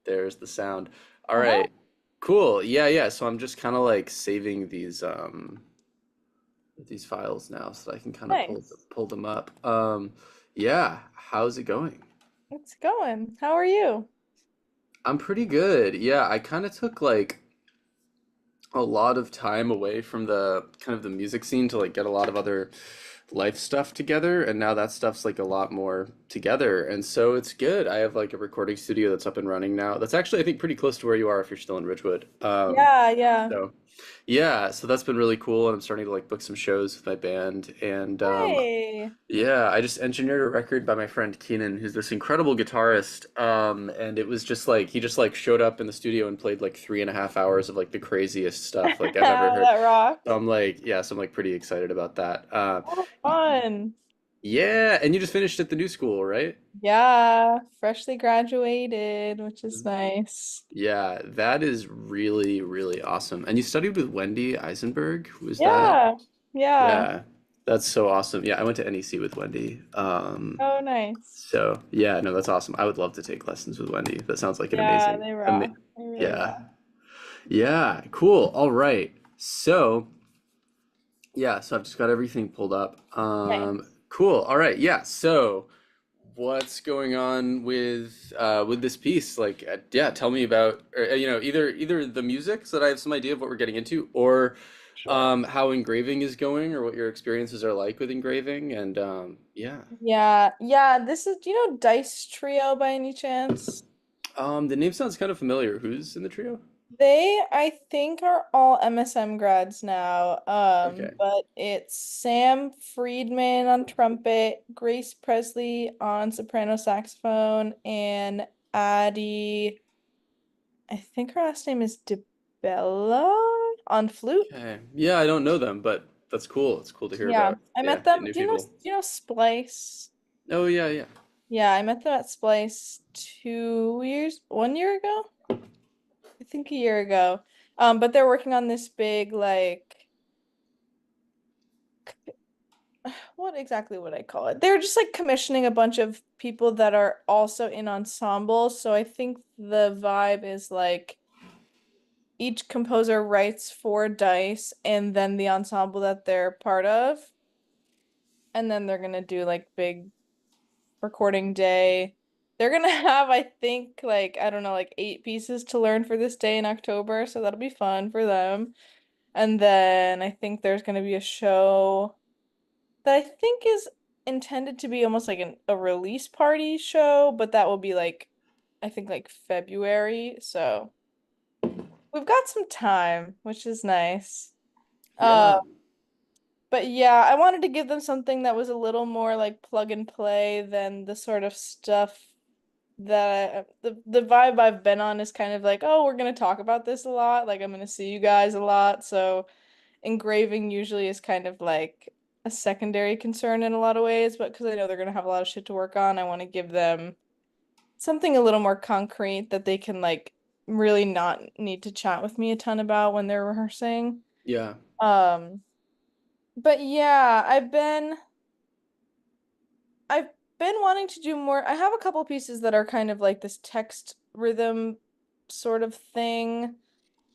There's the sound. All Uh-huh. right. Cool. Yeah, yeah. So I'm just kind of like saving these files now so that I can kind of Nice. pull them up. Yeah, how's it going? It's going. How are you? I'm pretty good. Yeah, I kind of took like a lot of time away from the kind of the music scene to like get a lot of other life stuff together, and now that stuff's like a lot more together, and so it's good. I have like a recording studio that's up and running now. That's actually I think pretty close to where you are if you're still in Ridgewood. Yeah, yeah. So yeah, so that's been really cool, and I'm starting to like book some shows with my band, and Hey. yeah, I just engineered a record by my friend Keenan, who's this incredible guitarist. And it was just like he just like showed up in the studio and played like 3.5 hours of like the craziest stuff like I've ever heard. That So rocks. I'm like, yeah, so I'm like pretty excited about that. Oh, Y- fun. yeah, and you just finished at the new school, right? Yeah, freshly graduated, which is nice. Yeah, that is really, really awesome. And you studied with Wendy Eisenberg, was that? Yeah. Yeah. Yeah, that's so awesome. Yeah, I went to NEC with Wendy. Oh, nice. So yeah, no, that's awesome. I would love to take lessons with Wendy. That sounds like an Yeah, amazing, they ama rock. They really yeah, rock. yeah, cool. All right. So yeah, so I've just got everything pulled up. Nice. Cool. All right. Yeah. So what's going on with this piece? Like, yeah, tell me about, or, either the music so that I have some idea of what we're getting into, or Sure. how engraving is going, or what your experiences are like with engraving, and yeah. Yeah, yeah, this is, do you know Dice Trio by any chance? The name sounds kind of familiar. Who's in the trio? They, I think, are all MSM grads now. Okay. But it's Sam Friedman on trumpet, Grace Presley on soprano saxophone, and Addie, I think her last name is DeBella on flute. Okay. Yeah, I don't know them, but that's cool. It's cool to hear Yeah, about. I Yeah, met get them. new Do you know, people. do you know Splice? Oh yeah, yeah. Yeah, I met them at Splice 2 years, 1 year ago? I think a year ago. But they're working on this big like what exactly would I call it? They're just like commissioning a bunch of people that are also in ensembles. So I think the vibe is like each composer writes four dice and then the ensemble that they're part of. And then they're gonna do like big recording day. They're gonna have, I think, like, I don't know, like 8 pieces to learn for this day in October. So that'll be fun for them. And then I think there's gonna be a show that I think is intended to be almost like a release party show, but that will be like I think like February. So we've got some time, which is nice. Uh, Yeah. but yeah, I wanted to give them something that was a little more like plug and play than the sort of stuff that the vibe I've been on is kind of like, oh, we're gonna talk about this a lot, like I'm gonna see you guys a lot. So engraving usually is kind of like a secondary concern in a lot of ways, but because I know they're going to have a lot of shit to work on, I want to give them something a little more concrete that they can like really not need to chat with me a ton about when they're rehearsing. Yeah. Um, but yeah, I've been wanting to do more. I have a couple pieces that are kind of like this text rhythm sort of thing.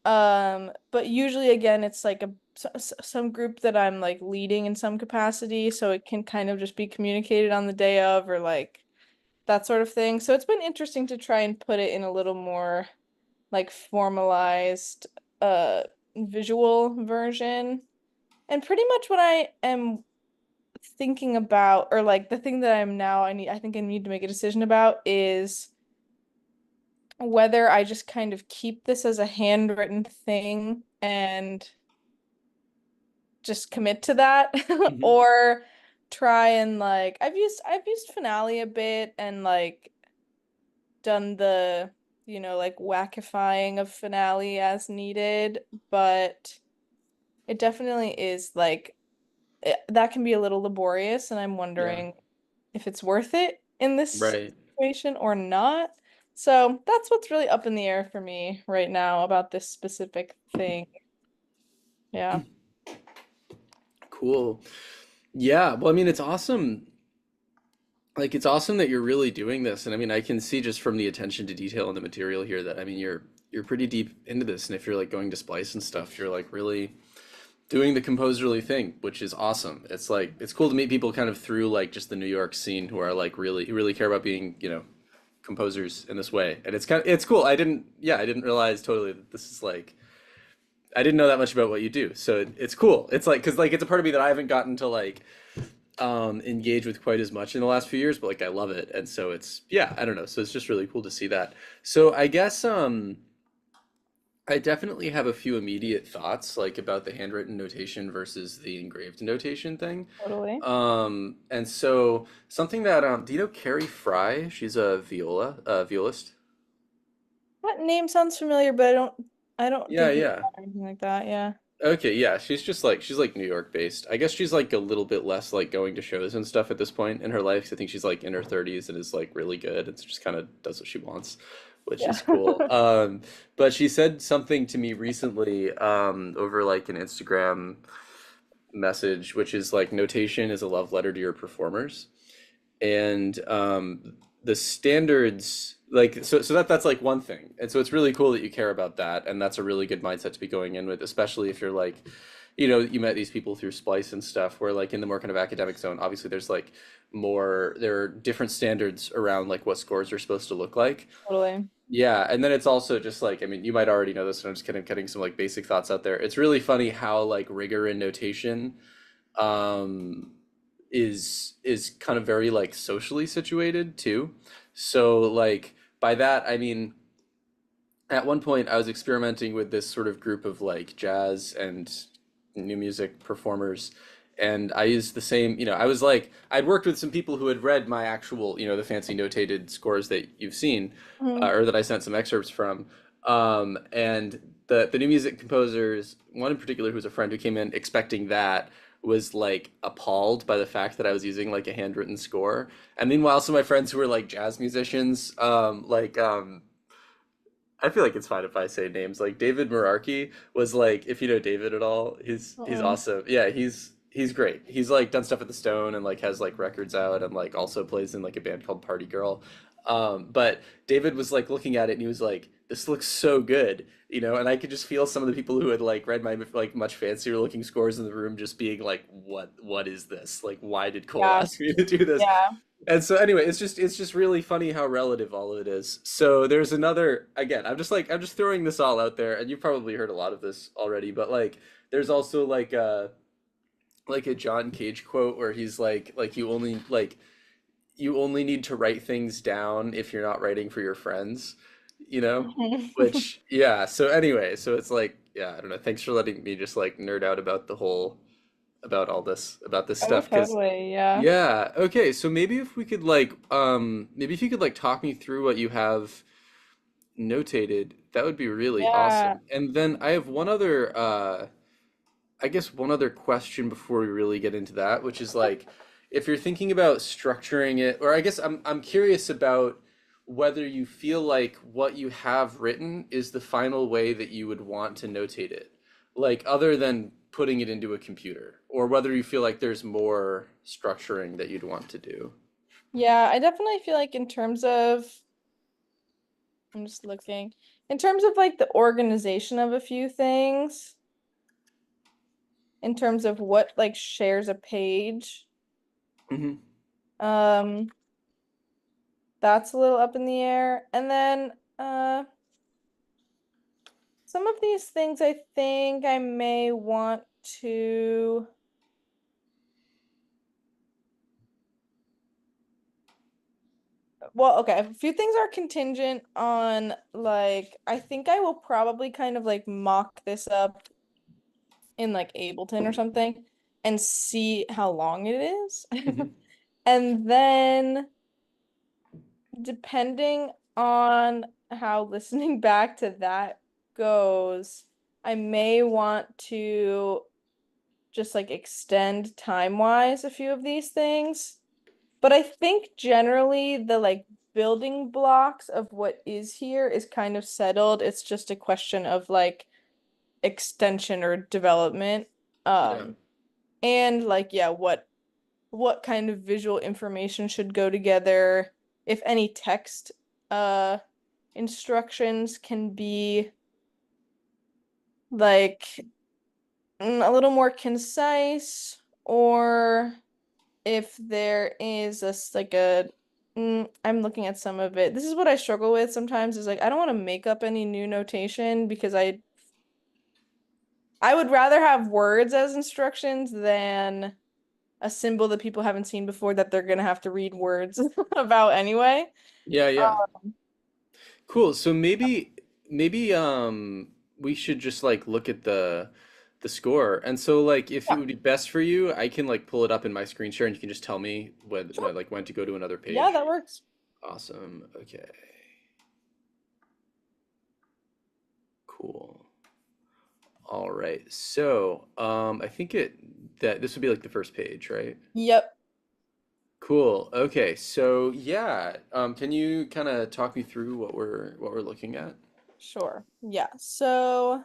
But usually again, it's like some group that I'm like leading in some capacity, so it can kind of just be communicated on the day of or like that sort of thing. So it's been interesting to try and put it in a little more like formalized visual version. And pretty much what I am thinking about, or like the thing that I think I need to make a decision about is whether I just kind of keep this as a handwritten thing and just commit to that Hmm. or try and like I've used Finale a bit and like done the like wackifying of Finale as needed, but it definitely is like that can be a little laborious and I'm Yeah. wondering if it's worth it in this Right. situation or not. So that's what's really up in the air for me right now about this specific thing. Yeah. Cool. Yeah. Well, I mean, it's awesome. like it's awesome that you're really doing this. And I mean, I can see just from the attention to detail in the material here that I mean, you're pretty deep into this. And if you're like going to splice and stuff, you're like really doing the composerly thing, which is awesome. It's like it's cool to meet people kind of through like just the New York scene who are like really who really care about being, composers in this way. And it's cool. I didn't realize totally that this is like I didn't know that much about what you do. So it's cool. It's like cuz like it's a part of me that I haven't gotten to like engage with quite as much in the last few years, but like I love it. And so it's yeah, I don't know. So it's just really cool to see that. So I guess I definitely have a few immediate thoughts like about the handwritten notation versus the engraved notation thing. Totally. And so something that do you know Carrie Fry? She's a violist. That name sounds familiar, but I don't Yeah, think we yeah. have anything like that. Yeah. Okay, yeah, she's like New York based. I guess she's like a little bit less like going to shows and stuff at this point in her life. 'Cause I think she's like in her 30s and is like really good and just kind of does what she wants, which Yeah. is cool. But she said something to me recently over like an Instagram message, which is like notation is a love letter to your performers. And the standards like so that's like one thing, and so it's really cool that you care about that, and that's a really good mindset to be going in with, especially if you're like you met these people through Splice and stuff where like in the more kind of academic zone obviously there's like more there are different standards around like what scores are supposed to look like. Totally. Yeah, and then it's also just like I mean you might already know this and I'm just kind of getting some like basic thoughts out there. It's really funny how like rigor in notation um is kind of very like socially situated too. So like by that I mean at one point I was experimenting with this sort of group of like jazz and new music performers, and I used the same, I was like I'd worked with some people who had read my actual, the fancy notated scores that you've seen, Mhm. or that I sent some excerpts from. And the new music composers, one in particular who was a friend who came in expecting that, was like appalled by the fact that I was using like a handwritten score. And meanwhile, some of my friends who were like jazz musicians, I feel like it's fine if I say names. Like David Merarkey was like, if you know David at all, he's Mm-mm. awesome. Yeah, he's great. He's like done stuff at the Stone and like has like records out and like also plays in like a band called Party Girl. But David was like looking at it and he was like, "This looks so good," and I could just feel some of the people who had like read my like much fancier looking scores in the room just being like, "What is this? Like, why did Cole Yeah. ask me to do this?" Yeah. And so anyway, it's just really funny how relative all of it is. So there's another again, I'm just throwing this all out there, and you've probably heard a lot of this already, but like there's also like a John Cage quote where he's like you only need to write things down if you're not writing for your friends, you know? Mhm. Which yeah, so anyway, so it's like yeah, I don't know. Thanks for letting me just like nerd out about the whole about this Oh, stuff because totally. Yeah. yeah, okay, so maybe if we could like maybe if you could like talk me through what you have notated, that would be really Yeah. awesome. And then I have one other I guess one other question before we really get into that, which is like if you're thinking about structuring it, or I guess I'm curious about whether you feel like what you have written is the final way that you would want to notate it, like other than putting it into a computer, or whether you feel like there's more structuring that you'd want to do. Yeah, I definitely feel like in terms of, I'm just looking, in terms of like the organization of a few things, in terms of what like shares a page, Hmm. um, that's a little up in the air. And then some of these things I think I may want to, well, okay, a few things are contingent on like I think I will probably kind of like mock this up in like Ableton or something and see how long it is. Hmm. And then depending on how listening back to that goes, I may want to just like extend time-wise a few of these things. But I think generally the like building blocks of what is here is kind of settled. It's just a question of like extension or development. Yeah. Um, and like yeah, what what kind of visual information should go together, if any text uh instructions can be like a little more concise, or if there is like a I'm looking at some of it. This is what I struggle with sometimes is like I don't want to make up any new notation because I would rather have words as instructions than a symbol that people haven't seen before that they're gonna have to read words about anyway. Yeah, yeah. Cool. So maybe we should just like look at the score. And so like if it Yeah, would be best for you, I can like pull it up in my screen share and you can just tell me sure. when to go to another Yeah, page. that works. Awesome. Okay. Cool. All right. So, I think it that this would be like the first page, right? Yep, Cool. Okay. So, yeah, can you kind of talk me through what we're looking at? sure. Yeah. So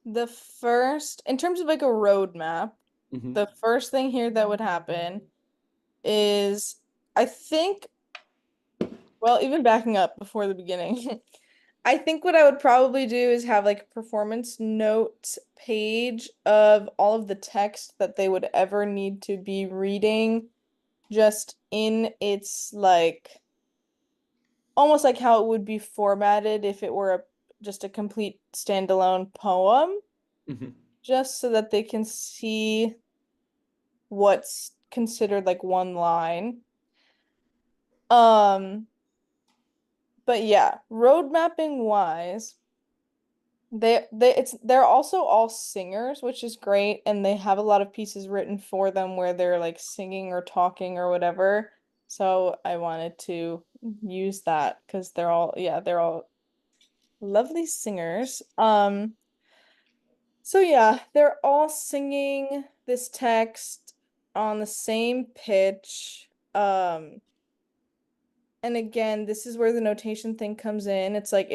in terms of like a roadmap, Hmm. the first thing here that would happen is I think, well, even backing up before the beginning, I think what I would probably do is have like a performance notes page of all of the text that they would ever need to be reading, just in its like almost like how it would be formatted if it were just a complete standalone poem, Hmm. just so that they can see what's considered like one line. Um, but yeah, road mapping wise, they're also all singers, which is great, and they have a lot of pieces written for them where they're like singing or talking or whatever. So I wanted to use that because they're all lovely singers. So yeah, they're all singing this text on the same pitch. And again, this is where the notation thing comes in. It's like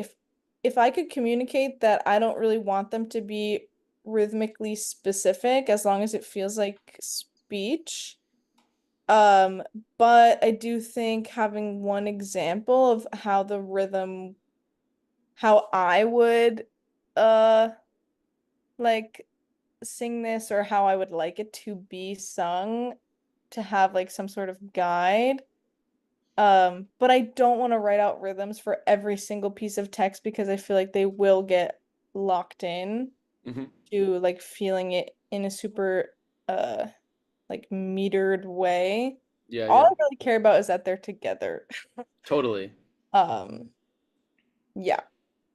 if I could communicate that I don't really want them to be rhythmically specific as long as it feels like speech. Um, but I do think having one example of how I would uh like sing this or how I would like it to be sung to have like some sort of guide. But I don't want to write out rhythms for every single piece of text because I feel like they will get locked in Hmm. to like feeling it in a super uh like metered way. Yeah, All yeah. I really care about is that they're together. Totally. Um, yeah.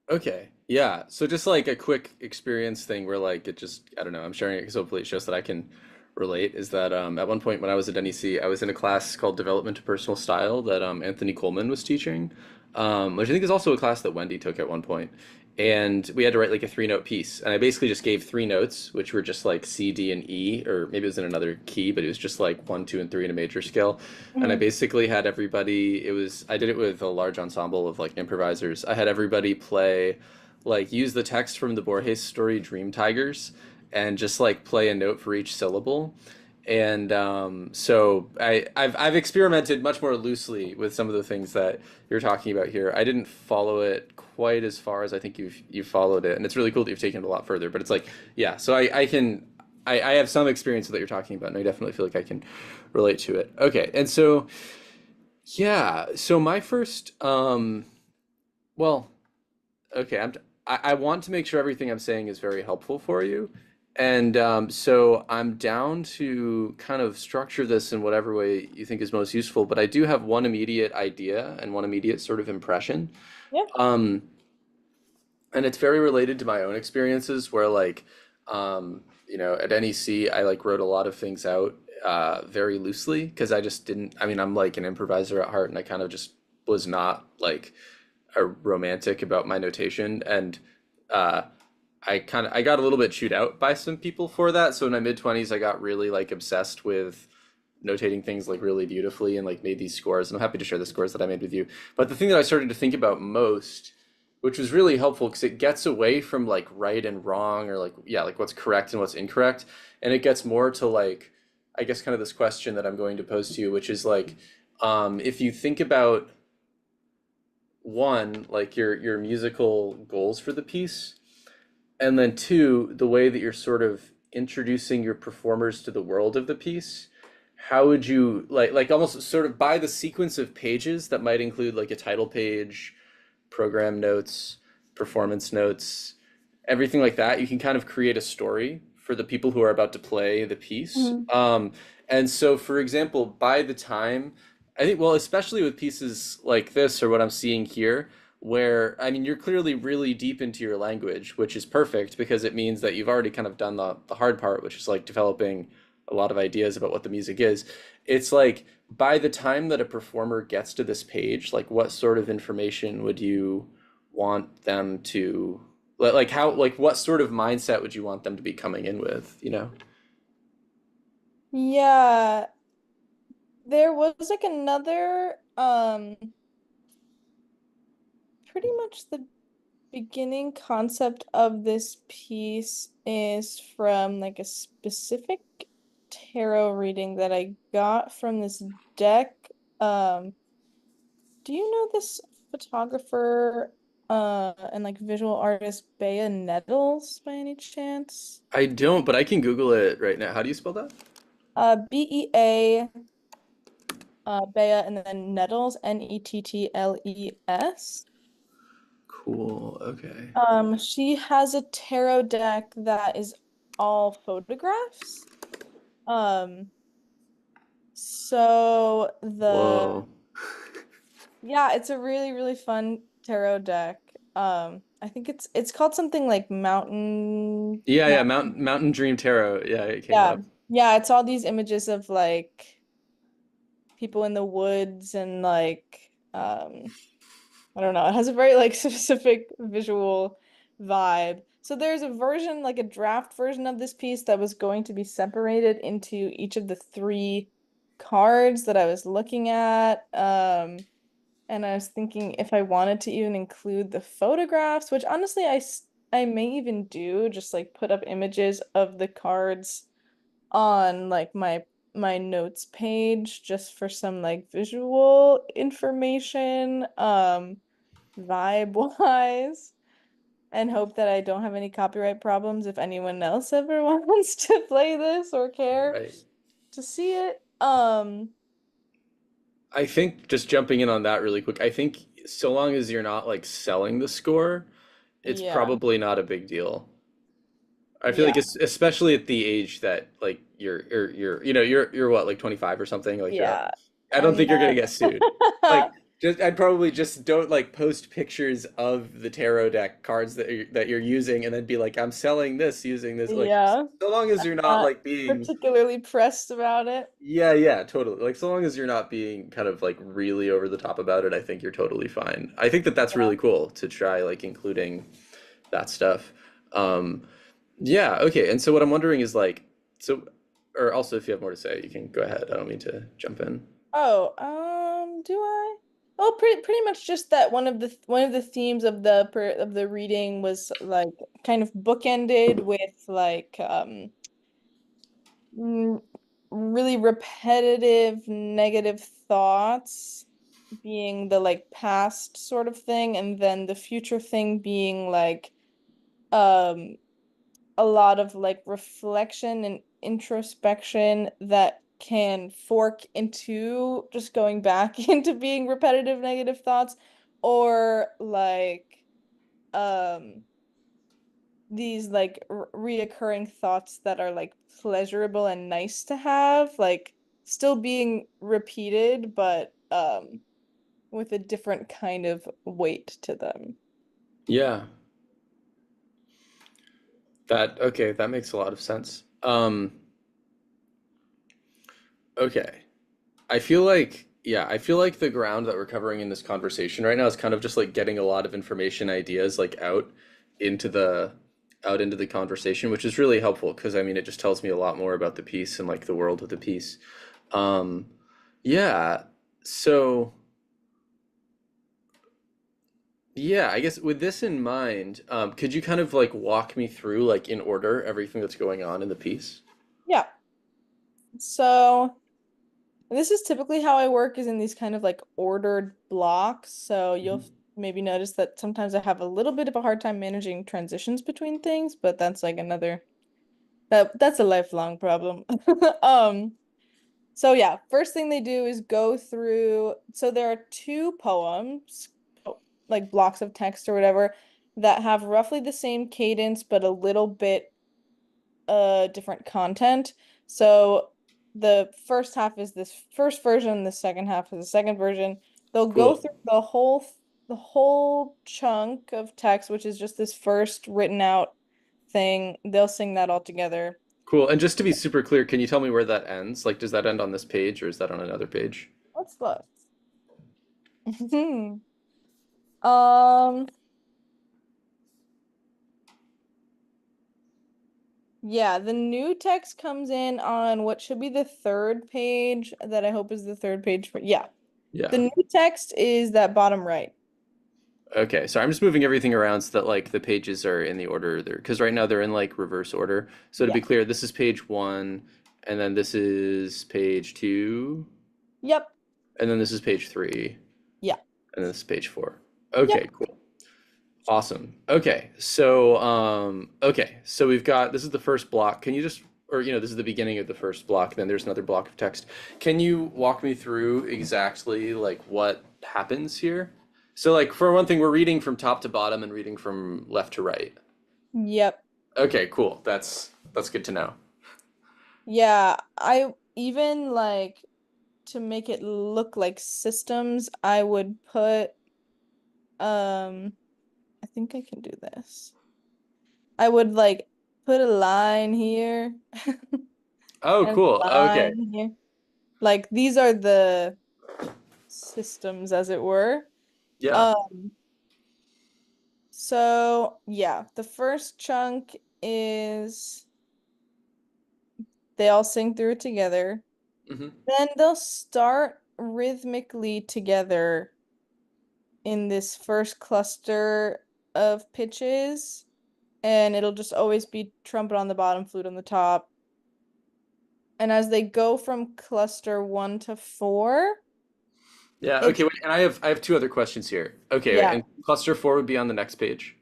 Okay. Yeah. So just like a quick experience thing where like it just I don't know, I'm sharing it because hopefully it shows that I can relate is that at one point when I was at NEC, I was in a class called Development to Personal Style that Anthony Coleman was teaching, which I think is also a class that Wendy took at one point. And we had to write like a three-note piece. And I basically just gave three notes, which were just like C, D, and E, or maybe it was in another key, but it was just like one, two, and three in a major scale. And I Mhm. basically had everybody, I did it with a large ensemble of like improvisers. I had everybody play, like, use the text from the Borges story Dream Tigers and just like play a note for each syllable. And so I've experimented much more loosely with some of the things that you're talking about here. I didn't follow it quite as far as I think you've followed it, and it's really cool that you've taken it a lot further. But it's like, yeah, so I have some experience with what you're talking about, and I definitely feel like I can relate to it. Okay, and so yeah, so my first well, okay, I want to make sure everything I'm saying is very helpful for you. And so I'm down to kind of structure this in whatever way you think is most useful, but I do have one immediate idea and one immediate sort of impression. Yeah. Um, and it's very related to my own experiences where like at NEC I like wrote a lot of things out very loosely because I just didn't I mean I'm like an improviser at heart and I kind of just was not like a romantic about my notation and uh I got a little bit chewed out by some people for that. So in my mid 20s I got really like obsessed with notating things like really beautifully and like made these scores. And I'm happy to share the scores that I made with you. But the thing that I started to think about most, which was really helpful because it gets away from like right and wrong or like yeah, like what's correct and what's incorrect. And it gets more to like I guess kind of this question that I'm going to pose to you, which is like, if you think about one, like your musical goals for the piece, and then two, the way that you're sort of introducing your performers to the world of the piece, how would you like almost sort of by the sequence of pages that might include like a title page, program notes, performance notes, everything like that, you can kind of create a story for the people who are about to play the piece. Mhm. And so, for example, by the time, I think, well, especially with pieces like this or what I'm seeing here, where, I mean, you're clearly really deep into your language, which is perfect because it means that you've already kind of done the hard part, which is like developing a lot of ideas about what the music is. It's like by the time that a performer gets to this page, like what sort of information would you want them to like how like what sort of mindset would you want them to be coming in with, you know? Yeah, there was like another pretty much the beginning concept of this piece is from like a specific tarot reading that I got from this deck. Um, do you know this photographer and like visual artist Bea Nettles by any chance? I don't, but I can Google it right now. How do you spell that? Bea Bea and then Nettles Nettles. Cool. Okay. She has a tarot deck that is all photographs. Um, so the Whoa. yeah, it's a really, really fun tarot deck. I think it's called something like Yeah, yeah, Mountain. Mountain Dream Tarot. Yeah, it came Yeah. up. Yeah, it's all these images of like people in the woods and like I don't know. It has a very like specific visual vibe. So there's a version, like a draft version of this piece that was going to be separated into each of the three cards that I was looking at. And I was thinking if I wanted to even include the photographs, which honestly I may even do, just like put up images of the cards on like my notes page just for some like visual information. Vibe wise, and hope that I don't have any copyright problems if anyone else ever wants to play this or care Right. to see it. I think just jumping in on that really quick, I think so long as you're not like selling the score, it's Yeah, probably not a big deal. I feel like yeah, it's especially at the age that like you're you know you're what like 25 or something like you're yeah. I don't I'm think you're gonna not. get sued. Like just I'd probably just don't like post pictures of the tarot deck cards that you're using and then be like I'm selling this using this like Yeah, so long as you're not not like being particularly pressed about it. yeah totally like so long as you're not being kind of like really over the top about it I think you're totally fine. I think that that's Yeah. really cool to try like including that stuff. Um yeah, okay. And so what I'm wondering is like, so, or also if you have more to say, you can go ahead. I don't mean to jump in. Oh, do I? Oh, pretty much just that one of the themes of the reading was like kind of bookended with like mm, really repetitive negative thoughts being the like past sort of thing, and then the future thing being like um a lot of like reflection and introspection that can fork into just going back into being repetitive negative thoughts, or like um these like reoccurring thoughts that are like pleasurable and nice to have, like still being repeated, but with a different kind of weight to them. Yeah, okay, that makes a lot of sense. Okay. I feel like the ground that we're covering in this conversation right now is kind of just like getting a lot of information ideas like into the out into the conversation, which is really helpful because I mean it just tells me a lot more about the piece and like the world of the piece. Um, yeah. So yeah, I guess with this in mind, could you kind of like walk me through, like in order, everything that's going on in the piece? Yeah. So this is typically how I work is in these kind of like ordered blocks. So you'll Mhm. maybe notice that sometimes I have a little bit of a hard time managing transitions between things, but that's like another that's a lifelong problem. Um, so yeah, first thing they do is go through, so there are two poems, like blocks of text or whatever, that have roughly the same cadence but a little bit different content. So the first half is this first version, the second half is the second version. They'll go Cool. through the whole chunk of text, which is just this first written out thing. They'll sing that all together. Cool. And just to be super clear, can you tell me where that ends? Like, does that end on this page or is that on another page? Let's look. Um, yeah, the new text comes in on what should be the third page that I hope is the third page for, yeah. The Yeah. new text is that bottom right. Okay, so I'm just moving everything around so that like the pages are in the order there, because right now they're in like reverse order. So to Yeah. be clear, this is page one, and then this is page two, Yep. and then this is page three, Yeah. and then this is page four. Yep. Okay, cool. Awesome. Okay, so we've got this is the first block. Can you just or this is the beginning of the first block, then there's another block of text. Can you walk me through exactly like what happens here? So like for one thing, we're reading from top to bottom and reading from left to right. Yep. Okay, cool. That's good to know. Yeah. I even like to make it look like systems, I would put I think I can do this. I would like put a line here Oh, and cool. a Okay. line here. Like these are the systems as it were. Yeah. Um, so yeah, the first chunk is they all sing through it together. Hmm. Then they'll start rhythmically together in this first cluster of pitches, and it'll just always be trumpet on the bottom, flute on the top. And as they go from cluster one to four, Yeah, okay, it's wait, and I have two other questions here. Okay, wait, yeah. and cluster four would be on the next page.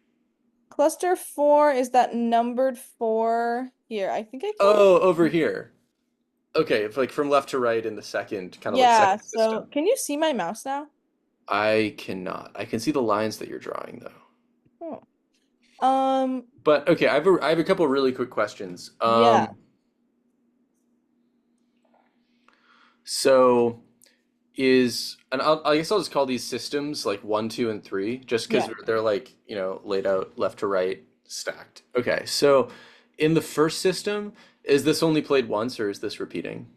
Cluster four is that numbered four here. I think I can. Oh, over here. Okay, it's like from left to right in the second, kind of like Yeah, second so system. can you see my mouse now? I cannot. I can see the lines that you're drawing though. Oh. Um, But okay, I have a couple really quick questions. yeah, So is and I guess I'll just call these systems like one, two, and three, just because yeah, they're like laid out left to right, stacked. Okay, so in the first system, is this only played once or is this repeating?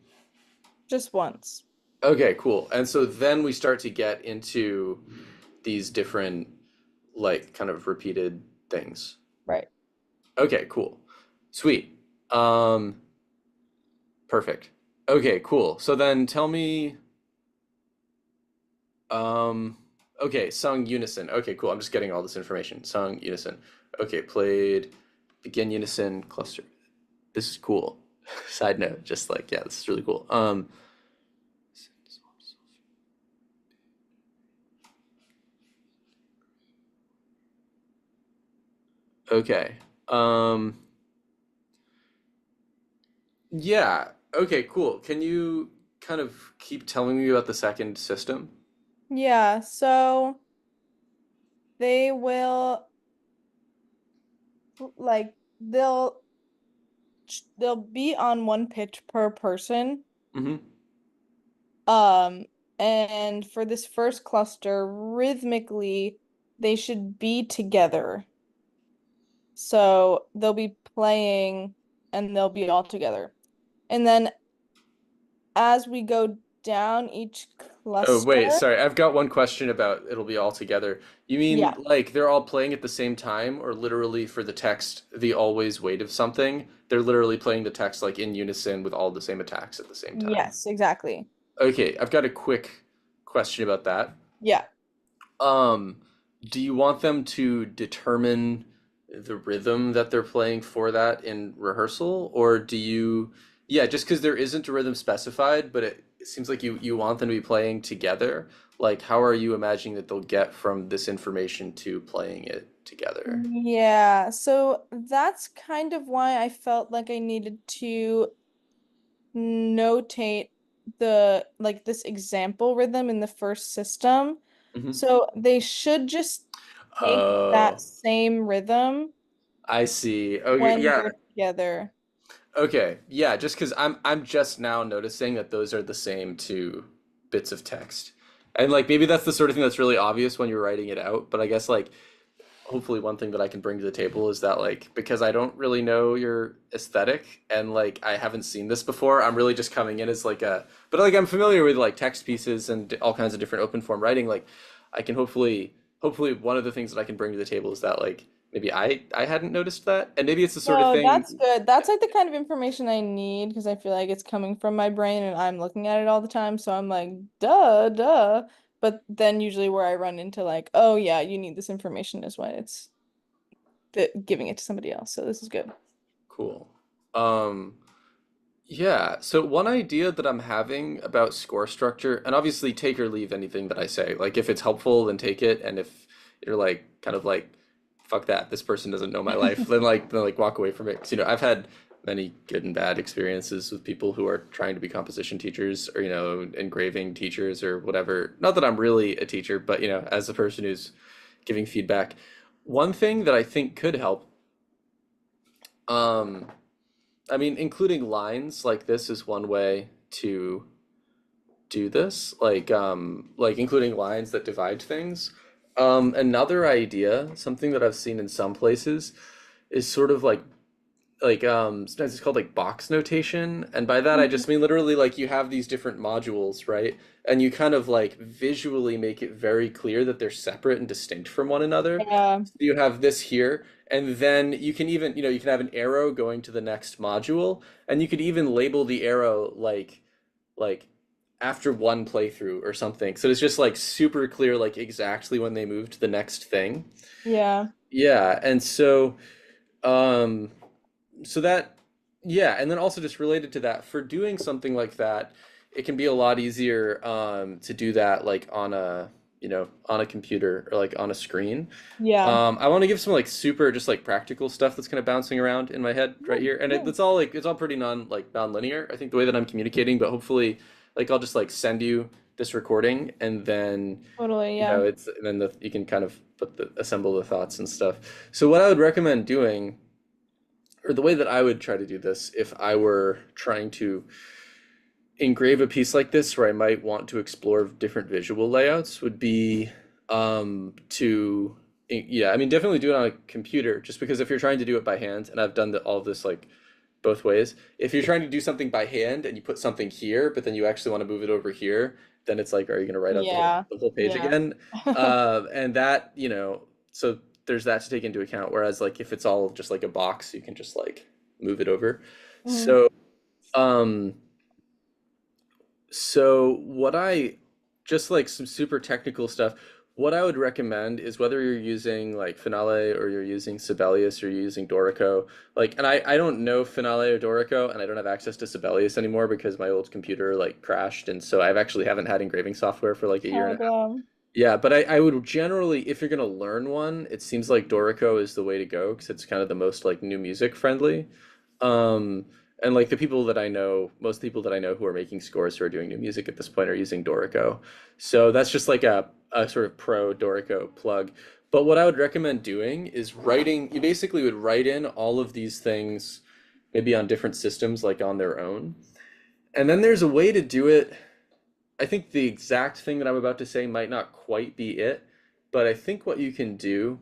just once. Okay, cool. And so then we start to get into these different like kind of repeated things. Right. Okay, cool. Sweet. Um, Perfect. Okay, cool. So then tell me, um, okay, sung unison. Okay, cool. I'm just getting all this information. Sung unison. Okay, played, begin unison, cluster. This is cool. Side note, just like, yeah, this is really cool. Okay. Um, yeah. Okay, cool. Can you kind of keep telling me about the second system? Yeah, so they will like they'll be on one pitch per person. Mm-hmm. Um, and for this first cluster, rhythmically, they should be together. So they'll be playing and they'll be all together. And then as we go down each Oh, cluster, wait, sorry. I've got one question about it'll be all together. You mean yeah, like they're all playing at the same time, or literally for the text, the always wait of something? They're literally playing the text like in unison with all the same attacks at the same time. yes, exactly. Okay, I've got a quick question about that. Yeah. Um, do you want them to determine the rhythm that they're playing for that in rehearsal, or do you? yeah, just because there isn't a rhythm specified, but it seems like you want them to be playing together. Like, how are you imagining that they'll get from this information to playing it together? Yeah, so that's kind of why I felt like I needed to notate the like this example rhythm in the first system. Hmm. So they should just take that Oh, same rhythm I see. Okay, when yeah. they're together. Okay, yeah, just because I'm just now noticing that those are the same two bits of text. And like maybe that's the sort of thing that's really obvious when you're writing it out, but I guess like hopefully one thing that I can bring to the table is that like because I don't really know your aesthetic and like I haven't seen this before, I'm really just coming in as like a but like I'm familiar with like text pieces and all kinds of different open form writing. Like I can hopefully one of the things that I can bring to the table is that like maybe I hadn't noticed that and maybe it's the sort of No, that's thing. good. That's like the kind of information I need because I feel like it's coming from my brain and I'm looking at it all the time. So I'm like, duh, duh. But then usually where I run into like, oh yeah, you need this information is when it's giving it to somebody else. So this is good. Cool. Um, yeah, so one idea that I'm having about score structure, and obviously take or leave anything that I say. Like if it's helpful, then take it, and if you're like kind of like, fuck that, this person doesn't know my life, then like walk away from it. 'Cause, I've had many good and bad experiences with people who are trying to be composition teachers or engraving teachers or whatever. Not that I'm really a teacher, but as a person who's giving feedback, one thing that I think could help. Um, I mean, including lines like this is one way to do this, like including lines that divide things. Another idea, something that I've seen in some places, is sort of like sometimes it's called like box notation, and by that I Mhm. just mean literally like you have these different modules, right? And you kind of like visually make it very clear that they're separate and distinct from one another. Yeah, So you have this here, and then you can even, you can have an arrow going to the next module, and you could even label the arrow like after one playthrough or something. So it's just like super clear, like exactly when they move to the next thing. yeah, Yeah, and um so that, yeah, and then also just related to that, for doing something like that, it can be a lot easier to do that like on a computer or like on a screen. yeah. I want to give some like super just like practical stuff that's kind of bouncing around in my head right Yeah, here, and yeah, it's all pretty non-linear. I think the way that I'm communicating, but hopefully, like I'll just like send you this recording, and then totally, yeah. it's and then you can kind of assemble the thoughts and stuff. So what I would recommend doing, or the way that I would try to do this if I were trying to engrave a piece like this where I might want to explore different visual layouts would be to yeah, I mean definitely do it on a computer just because if you're trying to do it by hand, and I've done all of this like both ways. If you're trying to do something by hand and you put something here, but then you actually want to move it over here, then it's like, are you going to write out the whole, Yeah, the whole page yeah. again? And that, so there's that to take into account. Whereas like if it's all just like a box, you can just like move it over. Mhm. So, um, so what I just like some super technical stuff. What I would recommend is whether you're using like Finale or you're using Sibelius or you're using Dorico, like, and I don't know Finale or Dorico, and I don't have access to Sibelius anymore because my old computer like crashed, and so I've actually haven't had engraving software for like a year Oh, and a half. damn. Yeah, but I would generally, if you're gonna learn one, it seems like Dorico is the way to go because it's kind of the most like new music friendly. Um, and like the people that I know, most people that I know who are making scores who are doing new music at this point are using Dorico. So that's just like a sort of pro Dorico plug. But what I would recommend doing is writing, you basically would write in all of these things maybe on different systems, like on their own. And then there's a way to do it. I think the exact thing that I'm about to say might not quite be it, but I think what you can do,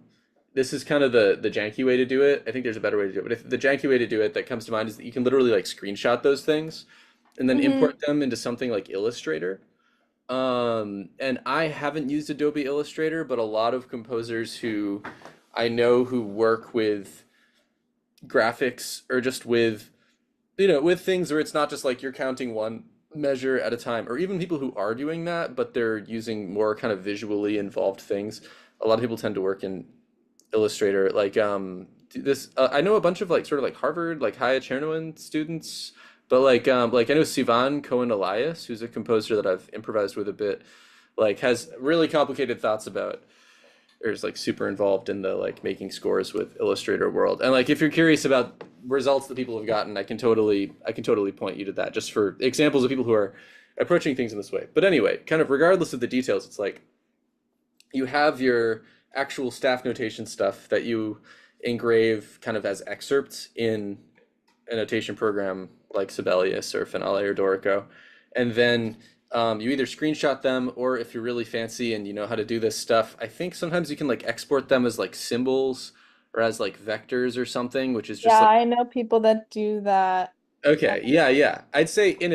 this is kind of the janky way to do it. I think there's a better way to do it, but if the janky way to do it that comes to mind is that you can literally like screenshot those things and then Hmm. import them into something like Illustrator. And I haven't used Adobe Illustrator, but a lot of composers who I know who work with graphics or just with with things where it's not just like you're counting one measure at a time, or even people who are doing that, but they're using more kind of visually involved things. A lot of people tend to work in Illustrator. Like this, I know a bunch of like sort of like Harvard, like Haya Chernowan students, But like I know Sivan Cohen Elias, who's a composer that I've improvised with a bit, like has really complicated thoughts about or is like super involved in the like making scores with Illustrator world. And like if you're curious about results that people have gotten, I can totally point you to that just for examples of people who are approaching things in this way. But anyway, kind of regardless of the details, it's like you have your actual staff notation stuff that you engrave kind of as excerpts in a notation program like Sibelius or Finale or Dorico. And then you either screenshot them or if you're really fancy and you know how to do this stuff, I think sometimes you can like export them as like symbols or as like vectors or something, which is just Yeah, like I know people that do that. Um, okay, yeah, yeah. I'd say in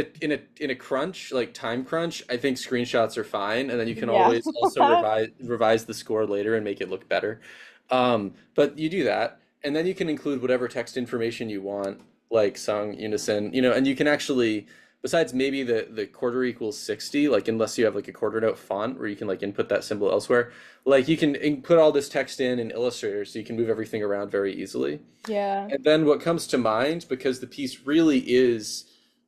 a crunch, like time crunch, I think screenshots are fine, and then you can yeah. always also revise the score later and make it look better. But you do that, and then you can include whatever text information you want, like sung unison, and you can actually, besides maybe the quarter equals 60, like unless you have like a quarter note font where you can like input that symbol elsewhere, like you can put all this text in Illustrator so you can move everything around very easily. Yeah. And then what comes to mind, because the piece really is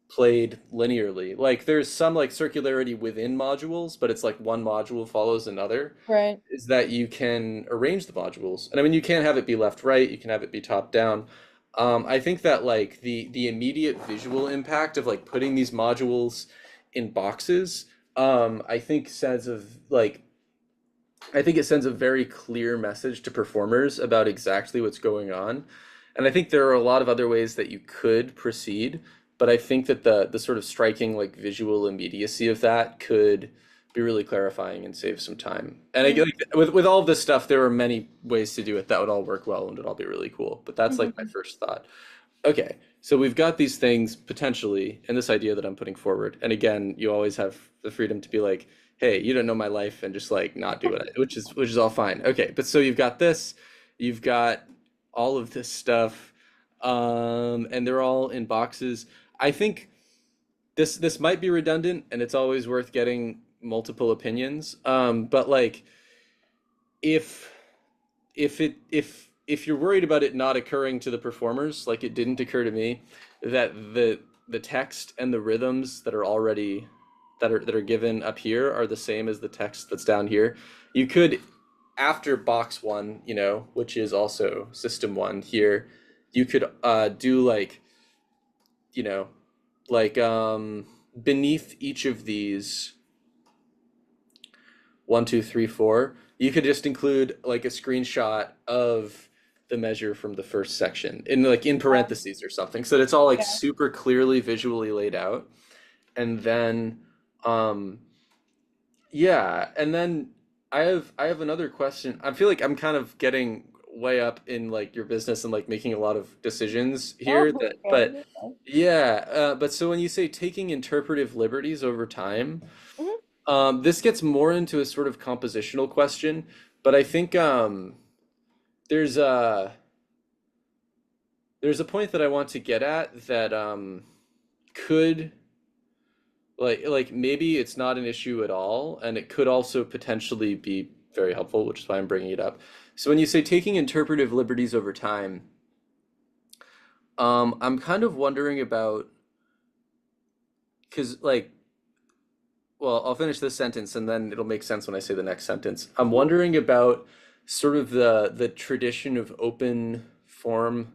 played linearly, like there's some like circularity within modules, but it's like one module follows another, Right. is that you can arrange the modules. And I mean, you can't have it be left right, you can have it be top down. I think that like the immediate visual impact of like putting these modules in boxes, I think sends of like I think it sends a very clear message to performers about exactly what's going on. And I think there are a lot of other ways that you could proceed, but I think that the sort of striking like visual immediacy of that could be really clarifying and save some time. And I, Mm-hmm. like, with all of this stuff, there are many ways to do it that would all work well and would all be really cool. But that's like my first thought. Okay, so we've got these things potentially and this idea that I'm putting forward. And again, you always have the freedom to be like, hey, you don't know my life and just like not do it, which is all fine. Okay, but so you've got this, you've got all of this stuff, and they're all in boxes. I think this might be redundant and it's always worth getting multiple opinions. But like if if you're worried about it not occurring to the performers, like it didn't occur to me, that the text and the rhythms that are already that are given up here are the same as the text that's down here. You could, after box one, which is also system one here, you could do like, you know, like beneath each of these one, two, three, four, you could just include like a screenshot of the measure from the first section in like in parentheses or something, so that it's all like Yeah. super clearly visually laid out. And then, um, yeah, and then I have another question. I feel like I'm kind of getting way up in like your business and like making a lot of decisions Oh, here that, okay. but You're fine. yeah, but so when you say taking interpretive liberties over time, Mhm. this gets more into a sort of compositional question, but I think there's a there's a point that I want to get at that could like maybe it's not an issue at all, and it could also potentially be very helpful, which is why I'm bringing it up. So when you say taking interpretive liberties over time, I'm kind of wondering about because like well, I'll finish this sentence and then it'll make sense when I say the next sentence. I'm Mhm. wondering about sort of the tradition of open form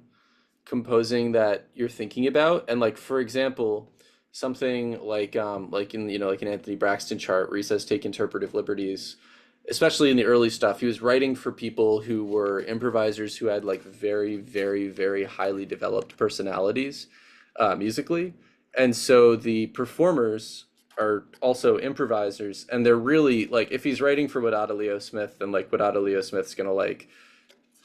composing that you're thinking about. And like for example, something like in like an Anthony Braxton chart where he says take interpretive liberties, especially in the early stuff, he was writing for people who were improvisers who had like very, very, very highly developed personalities musically. And so the performers are also improvisers, and they're really like if he's writing for Wadada Leo Smith, then like Wadada Leo Smith's gonna like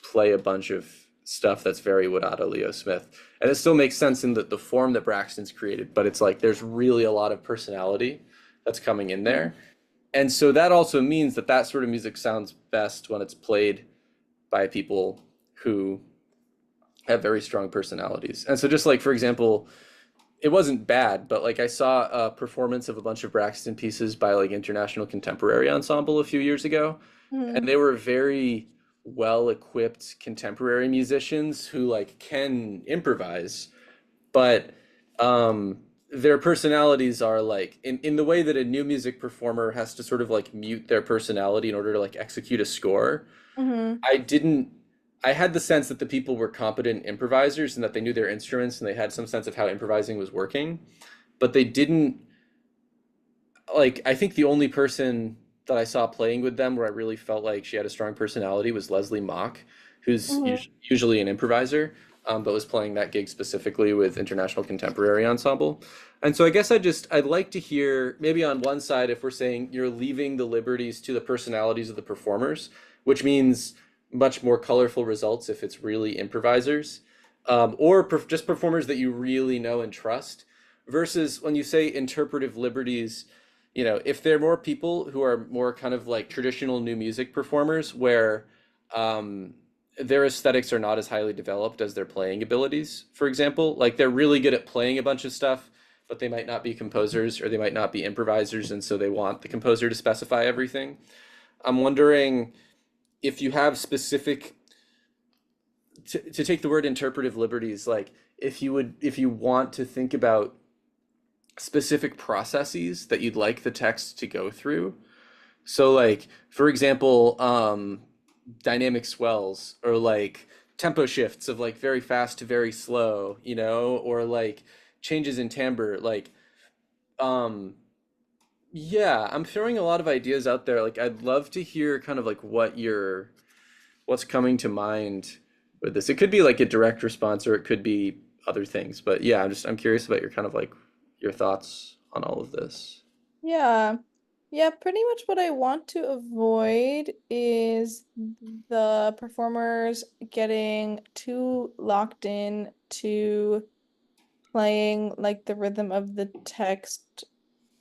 play a bunch of stuff that's very Wadada Leo Smith. And it still makes sense in the form that Braxton's created, but it's like there's really a lot of personality that's coming in there. And so that also means that that sort of music sounds best when it's played by people who have very strong personalities. And so just like for example, it wasn't bad, but like I saw a performance of a bunch of Braxton pieces by like International Contemporary Ensemble a few years ago, and Mhm. they were very well equipped contemporary musicians who like can improvise, but their personalities are like in the way that a new music performer has to sort of like mute their personality in order to like execute a score. Mm-hmm. I didn't I had the sense that the people were competent improvisers and that they knew their instruments and they had some sense of how improvising was working, but they didn't like I think the only person that I saw playing with them where I really felt like she had a strong personality was Leslie Mock, who's Mm-hmm. usually an improviser, but was playing that gig specifically with International Contemporary Ensemble. And so I guess I'd like to hear maybe on one side if we're saying you're leaving the liberties to the personalities of the performers, which means much more colorful results if it's really improvisers, or just performers that you really know and trust, versus when you say interpretive liberties, if there are more people who are more kind of like traditional new music performers where um, their aesthetics are not as highly developed as their playing abilities, for example, like they're really good at playing a bunch of stuff, but they might not be composers or they might not be improvisers, and so they want the composer to specify everything. I'm wondering if you have specific, to take the word interpretive liberties, like if you want to think about specific processes that you'd like the text to go through. So like, for example, dynamic swells or like tempo shifts of like very fast to very slow, or like changes in timbre. Like, um, yeah, I'm throwing a lot of ideas out there. Like, I'd love to hear kind of like what's coming to mind with this. It could be like a direct response or it could be other things. But yeah, I'm curious about your kind of like your thoughts on all of this. Yeah. Yeah, pretty much what I want to avoid is the performers getting too locked in to playing like the rhythm of the text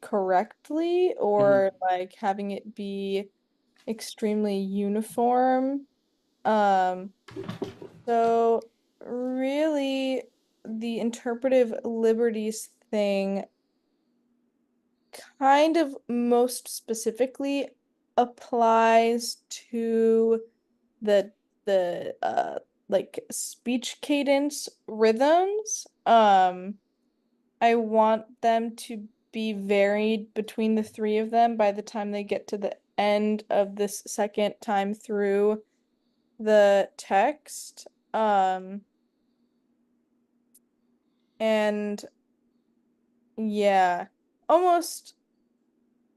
correctly Mhm. or like having it be extremely uniform. Um, so really the interpretive liberties thing kind of most specifically applies to the the like speech cadence rhythms. I want them to be varied between the three of them by the time they get to the end of this second time through the text. And yeah, almost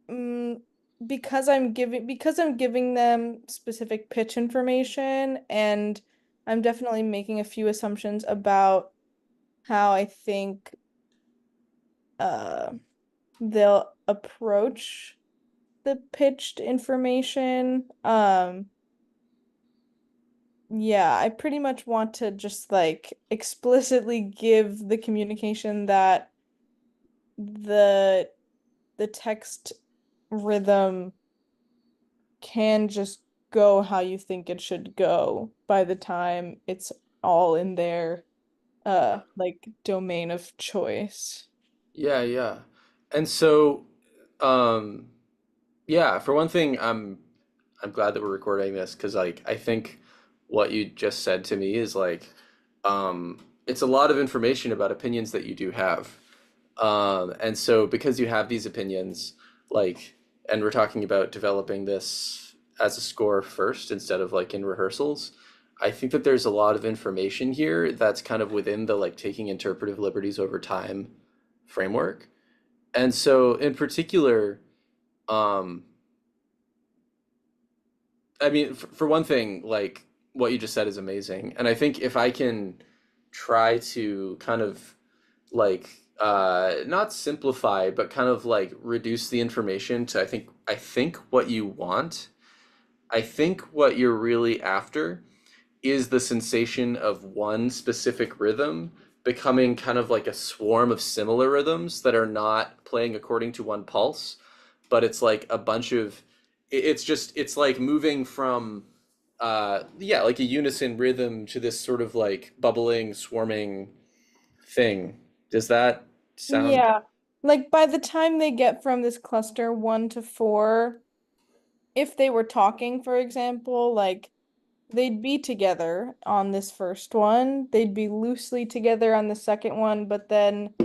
mm, because I'm giving them specific pitch information and I'm definitely making a few assumptions about how I think uh they'll approach the pitched information. Yeah, I pretty much want to just like explicitly give the communication that the the text rhythm can just go how you think it should go by the time it's all in their like domain of choice. Yeah, yeah. And so, um, yeah, for one thing, I'm glad that we're recording this because like I think what you just said to me is like it's a lot of information about opinions that you do have. And so because you have these opinions, like, and we're talking about developing this as a score first instead of like in rehearsals, I think that there's a lot of information here that's kind of within the like taking interpretive liberties over time framework. And so in particular, um, I mean, for one thing, like what you just said is amazing. And I think if I can try to kind of like not simplify, but kind of like reduce the information to I think what you want. I think what you're really after is the sensation of one specific rhythm becoming kind of like a swarm of similar rhythms that are not playing according to one pulse, but it's like a bunch of it's like moving from yeah, like a unison rhythm to this sort of like bubbling, swarming thing. Does that sound Yeah. Like by the time they get from this cluster 1 to 4, if they were talking, for example, like they'd be together on this first one, they'd be loosely together on the second one, but then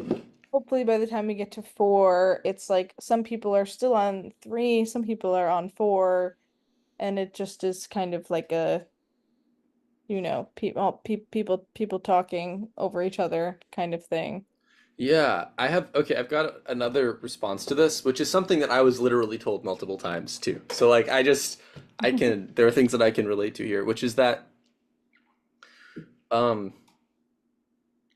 hopefully by the time we get to four, it's like some people are still on three, some people are on four, and it just is kind of like a, people talking over each other kind of thing. Yeah, okay, I've got another response to this, which is something that I was literally told multiple times too. So like there are things that I can relate to here, which is that um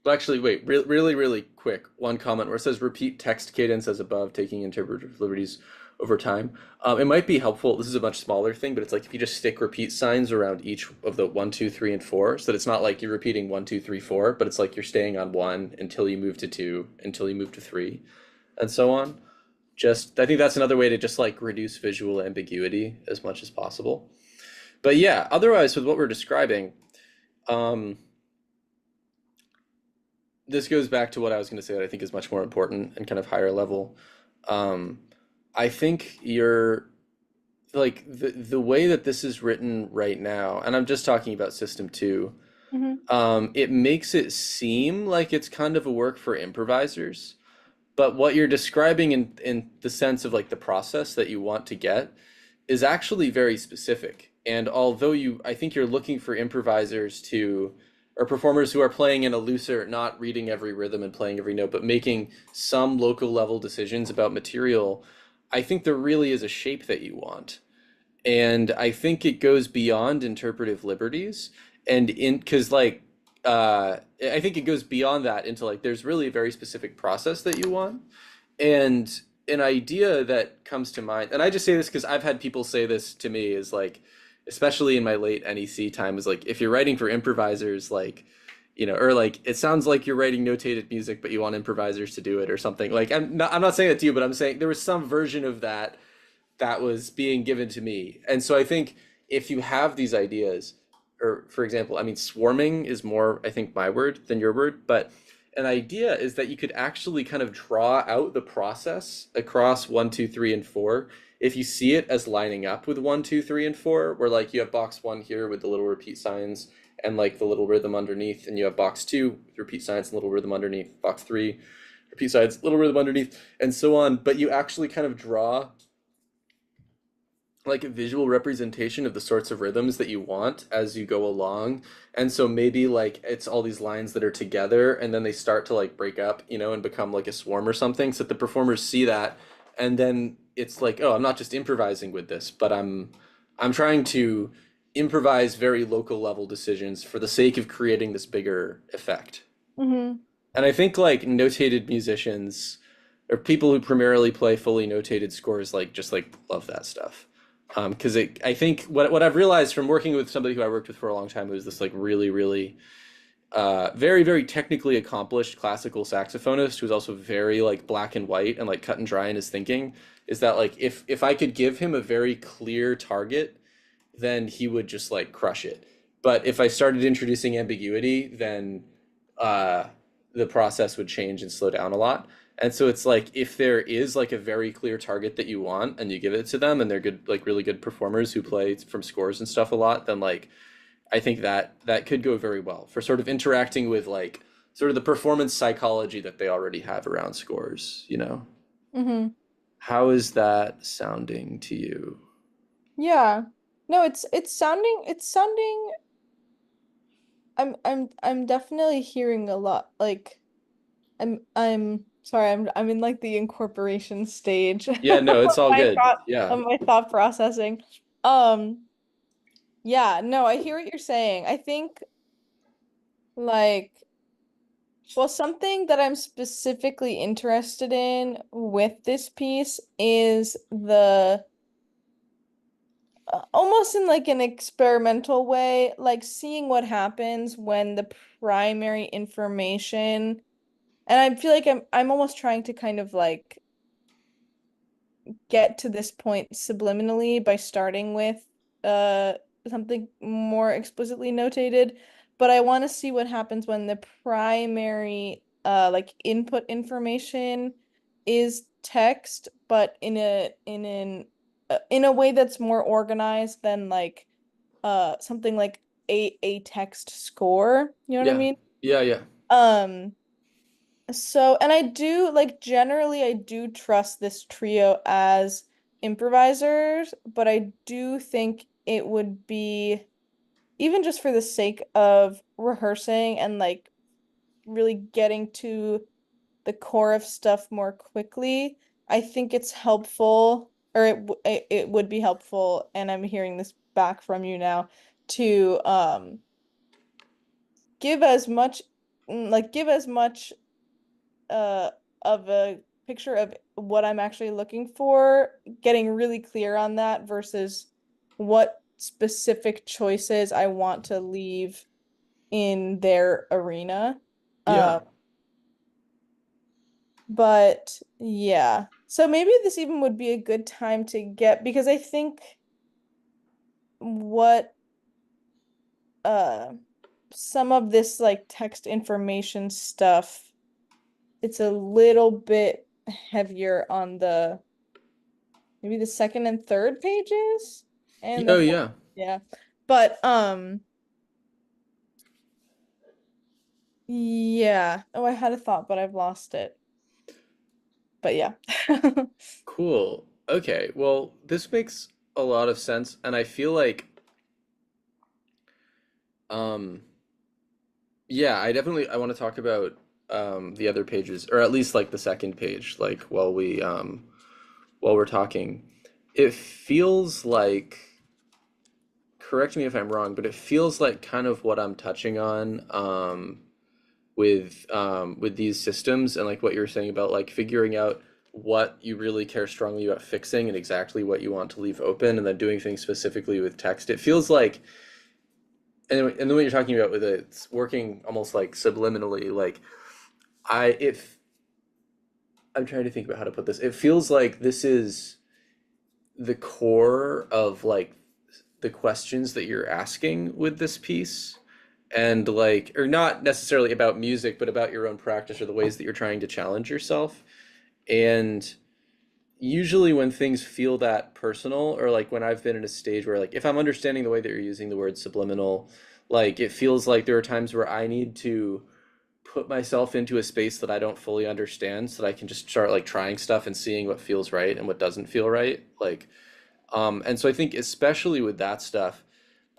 well, actually, wait, really, really quick. One comment where it says repeat text cadence as above, taking interpretive liberties over time. It might be helpful. This is a much smaller thing, but it's like if you just stick repeat signs around each of the one, two, three, and four, so that it's not like you're repeating one, two, three, four, but it's like you're staying on one until you move to two, until you move to three, and so on. I think that's another way to just like reduce visual ambiguity as much as possible. But yeah, otherwise, with what we're describing, um, this goes back to what I was going to say that I think is much more important and kind of higher level. Um, I think you're like the way that this is written right now, and I'm just talking about System 2, Hmm. it makes it seem like it's kind of a work for improvisers. But what you're describing in the sense of like the process that you want to get is actually very specific. And although I think you're looking for improvisers or performers who are playing in a looser, not reading every rhythm and playing every note, but making some local level decisions about material, I think there really is a shape that you want. And I think it goes beyond interpretive liberties and in because like I think it goes beyond that into like there's really a very specific process that you want. And an idea that comes to mind, and I just say this because I've had people say this to me, is like, especially in my late NEC time, is like if you're writing for improvisers, like, or like it sounds like you're writing notated music, but you want improvisers to do it or something. Like I'm not saying that to you, but I'm saying there was some version of that was being given to me. And so I think if you have these ideas, or for example, I mean, swarming is more, I think, my word than your word, but an idea is that you could actually kind of draw out the process across one, two, three, and four. If you see it as lining up with one, two, three, and four, where like you have box one here with the little repeat signs and like the little rhythm underneath, and you have box two with repeat signs and little rhythm underneath, box three, repeat signs, little rhythm underneath, and so on. But you actually kind of draw like a visual representation of the sorts of rhythms that you want as you go along. And so maybe like it's all these lines that are together and then they start to like break up, and become like a swarm or something so that the performers see that, and then it's like, oh, I'm not just improvising with this, but I'm trying to improvise very local level decisions for the sake of creating this bigger effect. Hmm. And I think like notated musicians or people who primarily play fully notated scores like just like love that stuff. Because I think what I've realized from working with somebody who I worked with for a long time who was this like really, really very, very technically accomplished classical saxophonist who's also very like black and white and like cut and dry in his thinking, is that like if I could give him a very clear target, then he would just like crush it. But if I started introducing ambiguity, then uh, the process would change and slow down a lot. And so it's like if there is like a very clear target that you want and you give it to them and they're good, like really good performers who play from scores and stuff a lot, then like I think that could go very well for sort of interacting with like sort of the performance psychology that they already have around scores. Hmm. How is that sounding to you? Yeah. No, it's sounding I'm definitely hearing a lot. Like I'm sorry, I'm in like the incorporation stage of Yeah, no, it's all my good. thought Yeah. of my thought processing. Um, yeah, no, I hear what you're saying. I think like well, something that I'm specifically interested in with this piece is the almost in like an experimental way, like seeing what happens when the primary information, and I feel like I'm almost trying to kind of like get to this point subliminally by starting with uh something more explicitly notated, but I want to see what happens when the primary like input information is text, but in a way that's more organized than like something like a text score, you know what I Yeah. mean? Yeah, yeah. Um So, and I do like generally I do trust this trio as improvisers, but I do think it would be even just for the sake of rehearsing and like really getting to the core of stuff more quickly, I think it's helpful, or it would be helpful, and I'm hearing this back from you now, to give as much give as much uh of a picture of what I'm actually looking for, getting really clear on that versus what specific choices I want to leave in their arena. Yeah. But yeah. So maybe this even would be a good time to get because I think what uh some of this like text information stuff, it's a little bit heavier on the maybe the second and third pages and the Oh fourth. yeah. Yeah. But yeah. Oh, I had a thought, but I've lost it. But yeah. Cool. Okay. Well, this makes a lot of sense, and I feel like um yeah, I want to talk about the other pages, or at least like the second page, like while we're talking. It feels like, correct me if I'm wrong, but it feels like kind of what I'm touching on with these systems, and like what you were saying about like figuring out what you really care strongly about fixing and exactly what you want to leave open, and then doing things specifically with text. It feels like, and the way you're talking about with it, it's working almost like subliminally. Like if I'm trying to think about how to put this, it feels like this is the core of like the questions that you're asking with this piece, and like, or not necessarily about music, but about your own practice or the ways that you're trying to challenge yourself. And usually when things feel that personal, or like when I've been in a stage where like if I'm understanding the way that you're using the word subliminal, like it feels like there are times where I need to put myself into a space that I don't fully understand so that I can just start like trying stuff and seeing what feels right and what doesn't feel right. Like and so I think especially with that stuff,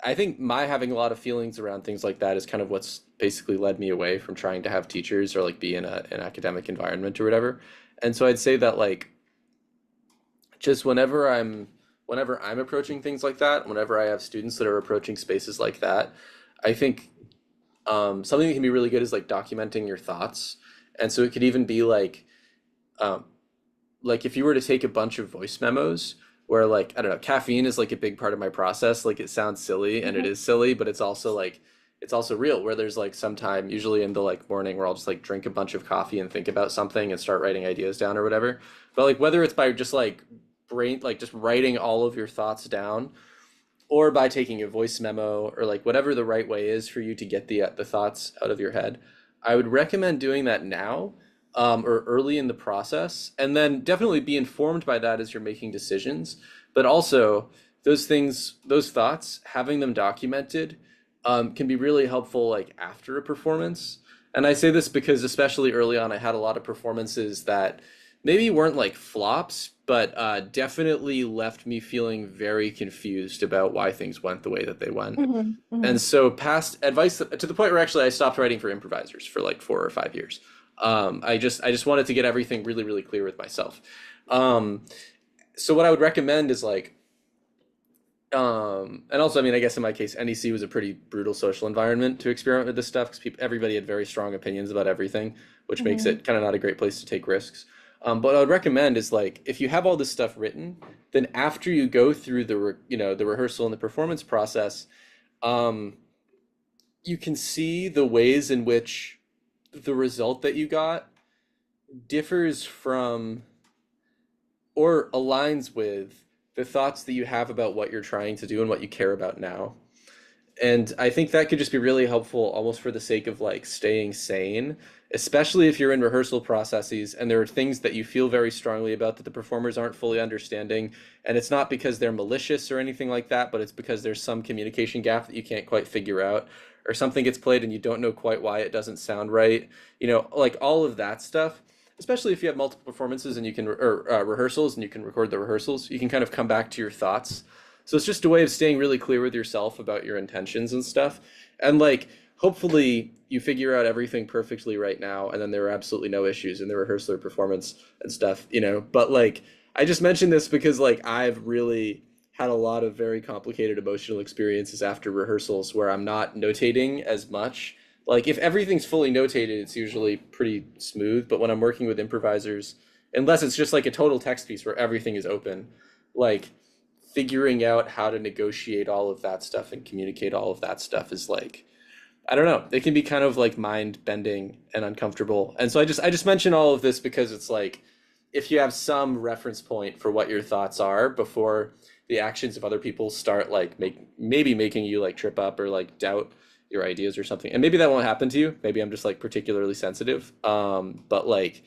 I think my having a lot of feelings around things like that is kind of what's basically led me away from trying to have teachers or like be in an academic environment or whatever. And so I'd say that like just whenever I'm approaching things like that, whenever I have students that are approaching spaces like that, I think something that can be really good is like documenting your thoughts. And so it could even be um, like if you were to take a bunch of voice memos where like I don't know, caffeine is like a big part of my process. Like it sounds silly and it Mhm. is silly, but it's also like it's also real where there's like some time usually in the like morning where I'll just like drink a bunch of coffee and think about something and start writing ideas down or whatever. But like whether it's by just like brain like just writing all of your thoughts down, or by taking a voice memo, or like whatever the right way is for you to get the thoughts out of your head. I would recommend doing that now, or early in the process, and then definitely be informed by that as you're making decisions. But also, those things, those thoughts, having them documented, can be really helpful like after a performance. And I say this because especially early on, I had a lot of performances that maybe weren't like flops, but definitely left me feeling very confused about why things went the way that they went. Mhm. And Mhm. so past advice to the point where actually I stopped writing for improvisers for like 4 or 5 years. I just wanted to get everything really, really clear with myself. Um, so what I would recommend is like and also, I mean, I guess in my case, NEC was a pretty brutal social environment to experiment with this stuff because people, everybody had very strong opinions about everything, which makes Mhm. it kind of not a great place to take risks. But what I would recommend is like if you have all this stuff written, then after you go through the rehearsal and the performance process, um, you can see the ways in which the result that you got differs from or aligns with the thoughts that you have about what you're trying to do and what you care about now. And I think that could just be really helpful almost for the sake of like staying sane, especially if you're in rehearsal processes and there are things that you feel very strongly about that the performers aren't fully understanding. And it's not because they're malicious or anything like that, but it's because there's some communication gap that you can't quite figure out. or something gets played and you don't know quite why it doesn't sound right. Like all of that stuff, especially if you have multiple performances and you can, or rehearsals and you can record the rehearsals, you can kind of come back to your thoughts. So it's just a way of staying really clear with yourself about your intentions and stuff. And like, hopefully you figure out everything perfectly right now, and then there are absolutely no issues in the rehearsal or performance and stuff. But like, I just mentioned this because like I've really had a lot of very complicated emotional experiences after rehearsals where I'm not notating as much. Like if everything's fully notated, it's usually pretty smooth, but when I'm working with improvisers, unless it's just like a total text piece where everything is open, like figuring out how to negotiate all of that stuff and communicate all of that stuff is like, I don't know, it can be kind of like mind bending and uncomfortable. And so I just mention all of this because it's like if you have some reference point for what your thoughts are before the actions of other people start like maybe making you like trip up or like doubt your ideas or something. And maybe that won't happen to you. Maybe I'm just like particularly sensitive. But like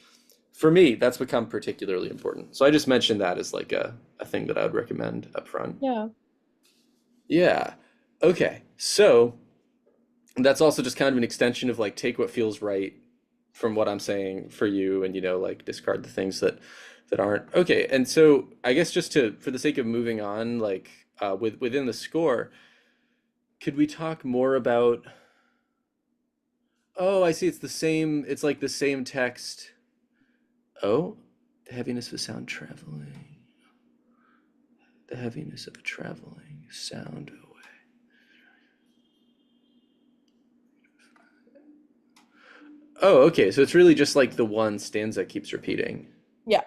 for me, that's become particularly important. So I just mentioned that as like a thing that I would recommend up front. Yeah. Yeah. Okay. So that's also just kind of an extension of like take what feels right from what I'm saying for you and like discard the things that aren't. Okay. And so I guess just to for the sake of moving on, like within the score, could we talk more about, oh, I see, it's like the same text. Oh, the heaviness of sound traveling. The heaviness of traveling sound away. Oh, okay. So it's really just like the one stanza keeps repeating. Yeah.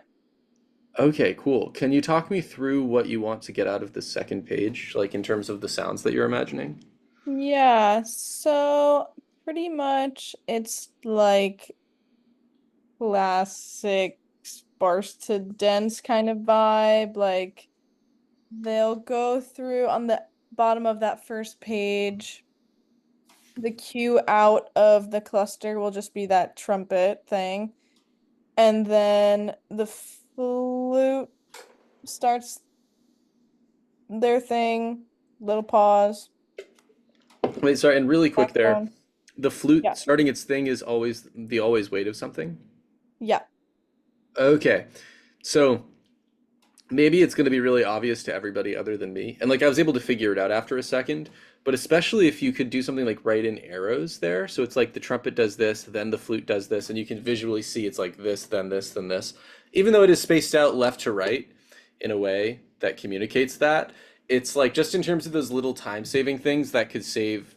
Okay, cool. Can you talk me through what you want to get out of the second page, like in terms of the sounds that you're imagining? Yeah, so pretty much it's like classic sparse to dense kind of vibe. Like they'll go through on the bottom of that first page. The cue out of the cluster will just be that trumpet thing. And then the flute starts their thing, little pause, Wait, sorry, and really quick there, saxophone. the flute Yeah. starting its thing is always the always weight of something. Yeah. Okay, so maybe it's going to be really obvious to everybody other than me. And like I was able to figure it out after a second, but especially if you could do something like write in arrows there. So it's like the trumpet does this, then the flute does this, and you can visually see it's like this, then this, then this. Even though it is spaced out left to right in a way that communicates that, it's like just in terms of those little time saving things that could save,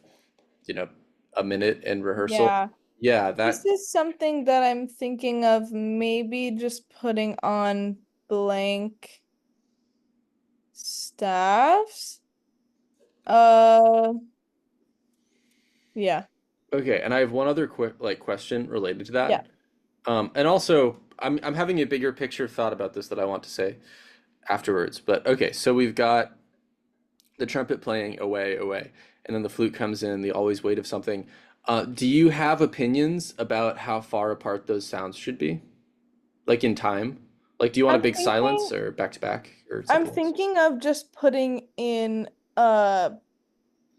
you know, a minute in rehearsal. Yeah. Yeah, This that is something that I'm thinking of maybe just putting on blank staffs. Uh, yeah. okay, and I have one other quick like question related to Yeah. that. And also, I'm having a bigger picture thought about this that I want to say afterwards. But okay, so we've got the trumpet playing away, away, and then the flute comes in, the always weight of something. Do you have opinions about how far apart those sounds should be? Like in time? Like, do you want a I'm big thinking silence or back to back or I'm something else? thinking of just putting in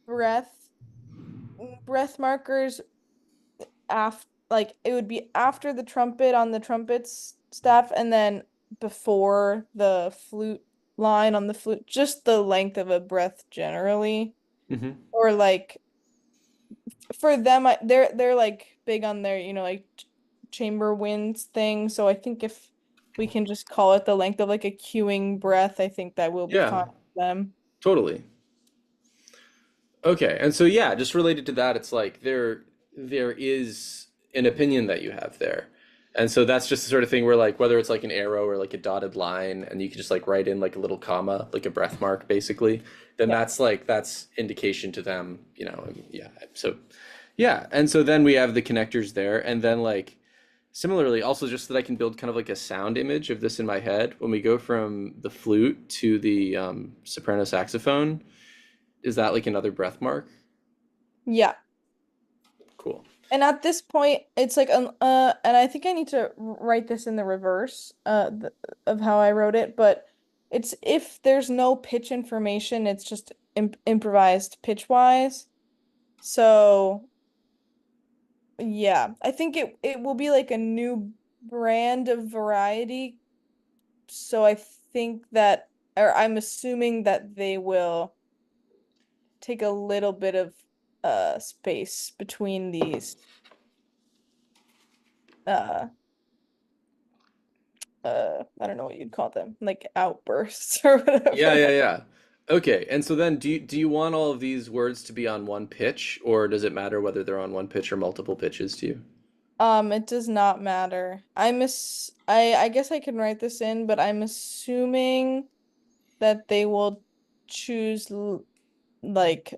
breath breath markers after, like it would be after the trumpet on the trumpet's staff and then before the flute line on the flute, just the length of a breath generally. Hmm. Or like for them, they're like big on their, like chamber winds thing. So I think if we can just call it the length of like a cueing breath, I think that will be Yeah, fine with them. totally. Okay, and so yeah, just related to that, it's like there is an opinion that you have there. And so that's just the sort of thing where like whether it's like an arrow or like a dotted line and you can just like write in like a little comma, like a breath mark basically, then Yeah. that's indication to them. Yeah. So yeah, and so then we have the connectors there and then like similarly also just that I can build kind of like a sound image of this in my head when we go from the flute to the soprano saxophone, is that like another breath mark? Yeah. Cool. And at this point, it's like and I think I need to write this in the reverse th of how I wrote it, but it's if there's no pitch information, it's just improvised pitch wise. So yeah, I think it will be like a new brand of variety. So I think that, or I'm assuming that they will take a little bit of space between these uh I don't know what you'd call them, like outbursts or Yeah, yeah, whatever. yeah. Okay, and so then do you want all of these words to be on one pitch, or does it matter whether they're on one pitch or multiple pitches to you? It does not matter. I guess I can write this in, but I'm assuming that they will choose like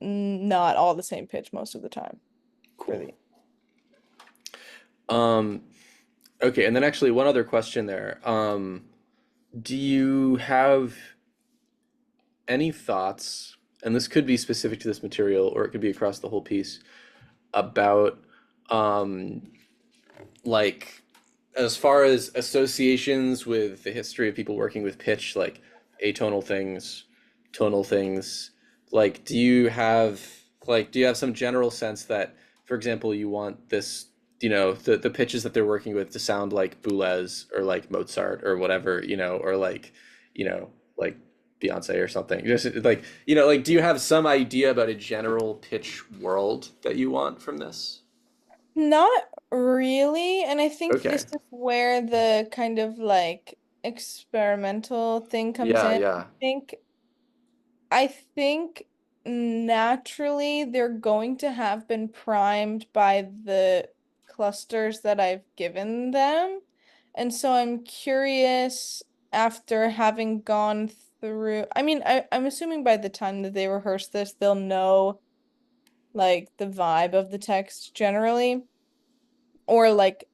not all the same pitch most of the time for Cool. the. Um, okay, and then actually one other question there. Do you have any thoughts, and this could be specific to this material or it could be across the whole piece, about um like as far as associations with the history of people working with pitch, like atonal things, tonal things, like do you have some general sense that, for example, you want this, the pitches that they're working with to sound like Boulez or like Mozart or whatever, or like, you know, like Beyonce or something. Just like, like do you have some idea about a general pitch world that you want from this? Not really, and I think Okay. this is where the kind of like experimental thing comes Yeah, in. yeah. I think naturally they're going to have been primed by the clusters that I've given them. And so I'm curious after having gone through, I mean, I'm assuming by the time that they rehearse this, they'll know like the vibe of the text generally, or like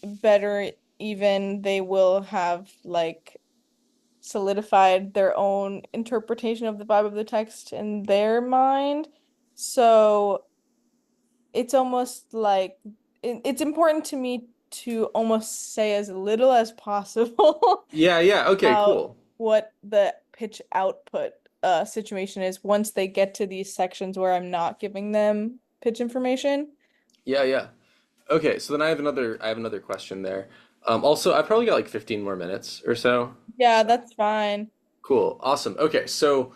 better even they will have like solidified their own interpretation of the vibe of the text in their mind. So it's almost like it's important to me to almost say as little as possible Yeah, yeah. Okay, about cool. what the pitch output situation is once they get to these sections where I'm not giving them pitch information. Yeah, yeah. Okay, so then I have another question there. Also, I probably got like 15 more minutes or so. Yeah, So that's fine. cool. Awesome. Okay, so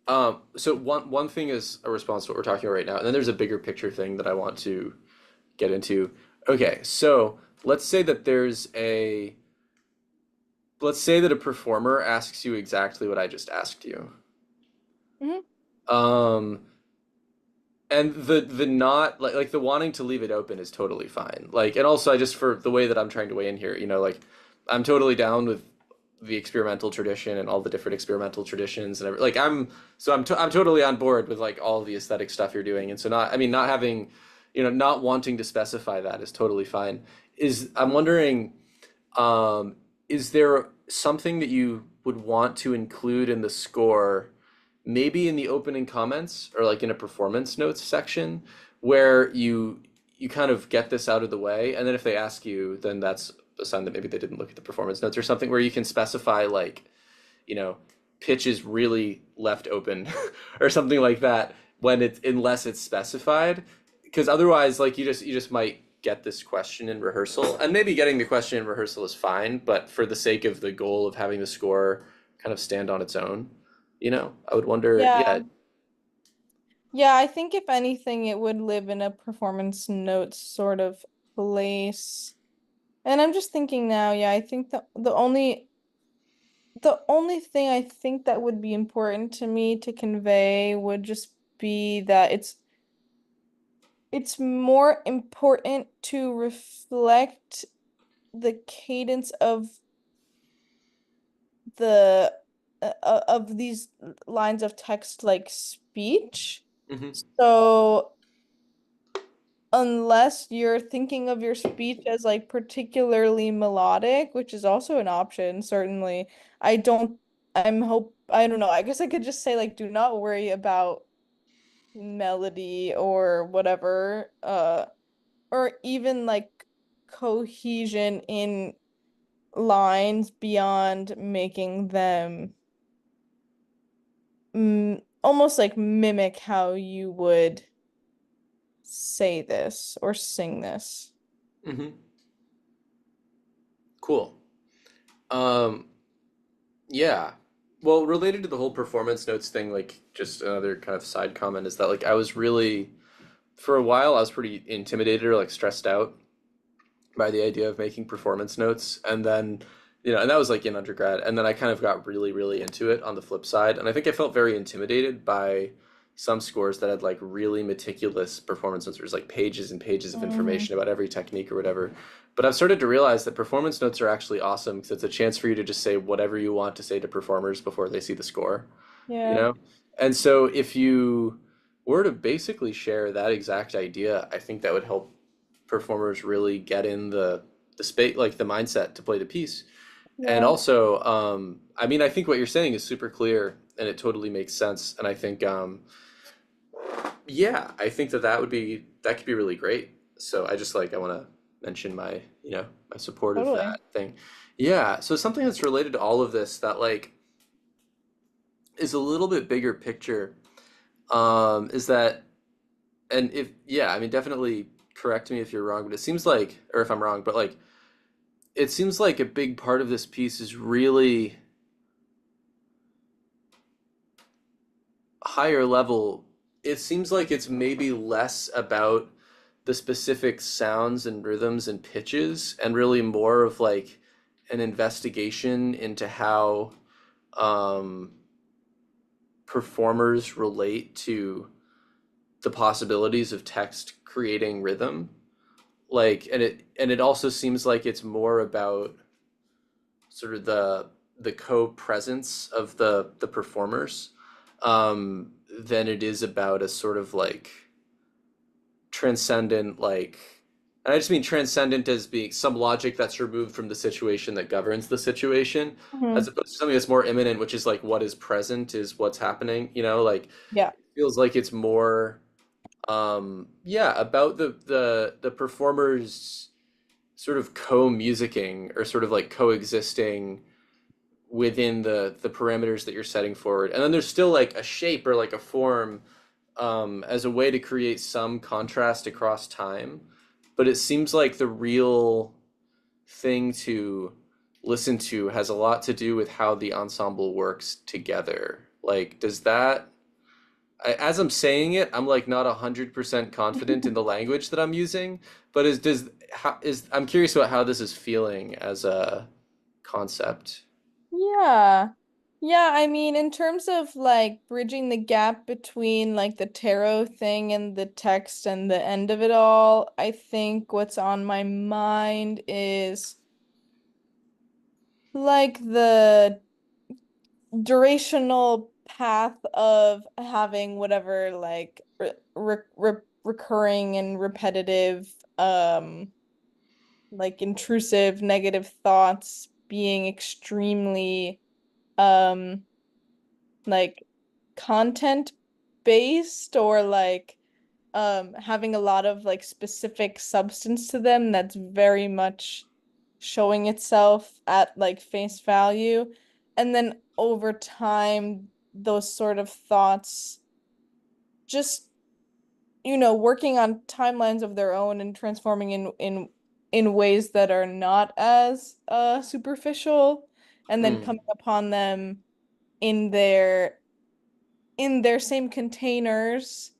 one thing is a response to what we're talking about right now, and then there's a bigger picture thing that I want to get into. Okay, so let's say that a performer asks you exactly what I just asked you. Hmm. Um, And the not like the wanting to leave it open is totally fine. Like, and also I just for the way that I'm trying to weigh in here, like I'm totally down with the experimental tradition and all the different experimental traditions and like I'm totally on board with like all the aesthetic stuff you're doing. And so not having, not wanting to specify that is totally fine. I'm wondering, um, is there something that you would want to include in the score, maybe in the opening comments or like in a performance notes section, where you kind of get this out of the way, and then if they ask you, then that's a sign that maybe they didn't look at the performance notes or something, where you can specify like, you know, pitch is really left open or something like that when it's unless it's specified, because otherwise like you just might get this question in rehearsal, and maybe getting the question in rehearsal is fine, but for the sake of the goal of having the score kind of stand on its own, I would wonder, yeah. Yeah. Yeah, I think if anything, it would live in a performance notes sort of place. And I'm just thinking now, yeah, I think the only thing I think that would be important to me to convey would just be that it's more important to reflect the cadence the of these lines of text like speech. Hmm. So unless you're thinking of your speech as like particularly melodic, which is also an option, certainly. I don't, I don't know. I guess I could just say like do not worry about melody or whatever, or even like cohesion in lines beyond making them almost like mimic how you would say this or sing this. Hmm. Cool. Um, yeah. Well, related to the whole performance notes thing, like just another kind of side comment is that like I was really for a while I was pretty intimidated or like stressed out by the idea of making performance notes. And then, and that was like in undergrad. And then I kind of got really, really into it on the flip side. And I think I felt very intimidated by some scores that had like really meticulous performance notes. There's like pages and pages of Hmm. information about every technique or whatever. But I've started to realize that performance notes are actually awesome because it's a chance for you to just say whatever you want to say to performers before they see the score, you Yeah, know? And so if you were to basically share that exact idea, I think that would help performers really get in the space, like the mindset to play the piece. And yeah, also, I mean, I think what you're saying is super clear and it totally makes sense. And I think, yeah, I think that that could be really great. So I just like I want to mention my, my support of totally. that thing. Yeah, so something that's related to all of this that like is a little bit bigger picture, is that, and if yeah, I mean, definitely correct me if you're wrong, but it seems like, or if I'm wrong, but like it seems like a big part of this piece is really higher level. It seems like it's maybe less about the specific sounds and rhythms and pitches and really more of like an investigation into how um, performers relate to the possibilities of text creating rhythm. Like, and it also seems like it's more about sort of the co-presence of the performers, than it is about a sort of like transcendent, like, and I just mean transcendent as being some logic that's removed from the situation that governs the situation, as Hmm. opposed to something that's more imminent, which is like what is present is what's happening, like Yeah. it feels like it's more, yeah, about the performers sort of co-musicking or sort of like coexisting within the parameters that you're setting forward. And then there's still like a shape or like a form, as a way to create some contrast across time. But it seems like the real thing to listen to has a lot to do with how the ensemble works together. Like, does that, as I'm saying it, I'm like not 100% confident in the language that I'm using, but I'm curious about how this is feeling as a concept. Yeah. Yeah, I mean, in terms of like bridging the gap between like the tarot thing and the text and the end of it all, I think what's on my mind is like the durational path of having whatever like recurring and repetitive like intrusive negative thoughts being extremely um like content based or like having a lot of like specific substance to them that's very much showing itself at like face value, and then over time those sort of thoughts just working on timelines of their own and transforming in ways that are not as superficial, and then Mm. coming upon them in their same containers,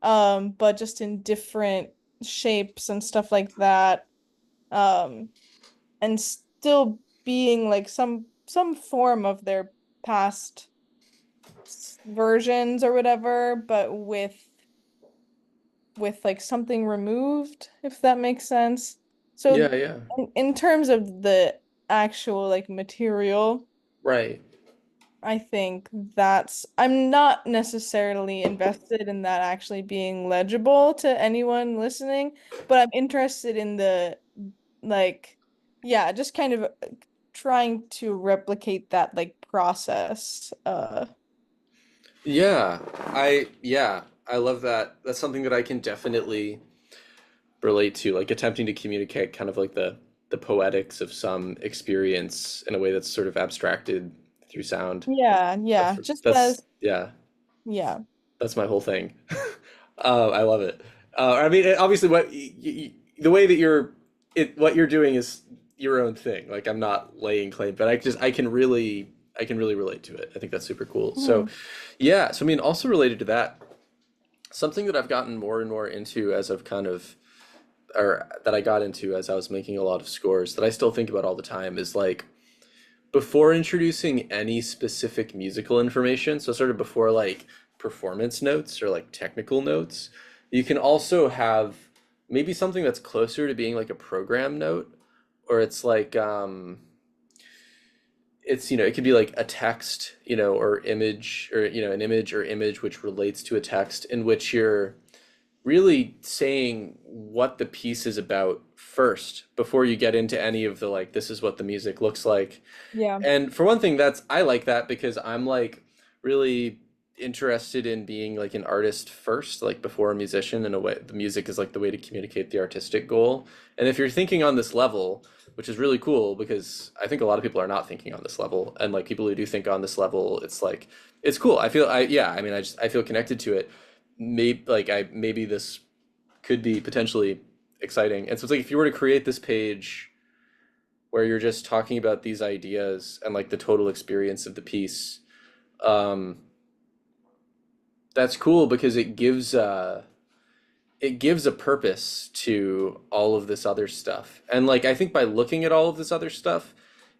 but just in different shapes and stuff like that. Um, and still being like some form of their past versions or whatever, but with like something removed, if that makes sense. So Yeah, yeah. in terms of the actual like material, Right. I think I'm not necessarily invested in that actually being legible to anyone listening, but I'm interested in the like, yeah, just kind of trying to replicate that like process. Yeah, I love that. That's something that I can definitely relate to, like attempting to communicate kind of like the poetics of some experience in a way that's sort of abstracted through sound. Yeah, That's yeah, just that's as yeah, yeah. that's my whole thing. I love it. I mean, obviously, the way that what you're doing is your own thing. Like, I'm not laying claim, but I can really relate to it. I think that's super cool. So, Mhm. yeah. So, I mean, also related to that, something that I've gotten more and more into as I've kind of, or that I got into as I was making a lot of scores that I still think about all the time is like before introducing any specific musical information, so sort of before like performance notes or like technical notes, you can also have maybe something that's closer to being like a program note, or it's like it's it could be like a text, or image, or an image or image which relates to a text in which you're really saying what the piece is about first before you get into any of the like this is what the music looks like. Yeah, And for one thing, that's I like that because I'm like really interested in being like an artist first, like before a musician in a way. The music is like the way to communicate the artistic goal. And if you're thinking on this level, which is really cool because I think a lot of people are not thinking on this level, and like people who do think on this level, it's like it's cool. I mean I feel connected to it. Maybe this could be potentially exciting. And so it's like if you were to create this page where you're just talking about these ideas and like the total experience of the piece. Um, that's cool because it gives a purpose to all of this other stuff. And like I think by looking at all of this other stuff,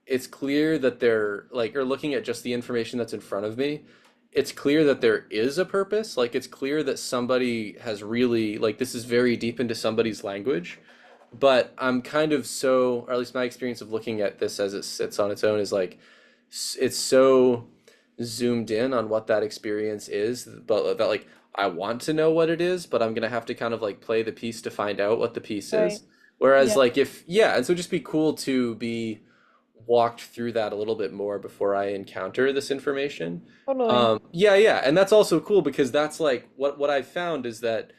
it's clear that they're like or looking at just the information that's in front of me, it's clear that there is a purpose. Like it's clear that somebody has really like this is very deep into somebody's language. But I'm kind of so, or at least my experience of looking at this as it sits on its own is like it's so zoomed in on what that experience is, but that like I want to know what it is, but I'm gonna have to kind of like play the piece to find out what the piece right. is. Whereas Yeah, like if yeah, and so just be cool to be walked through that a little bit more before I encounter this information. totally. Yeah, yeah, and that's also cool because that's like what I've found is that,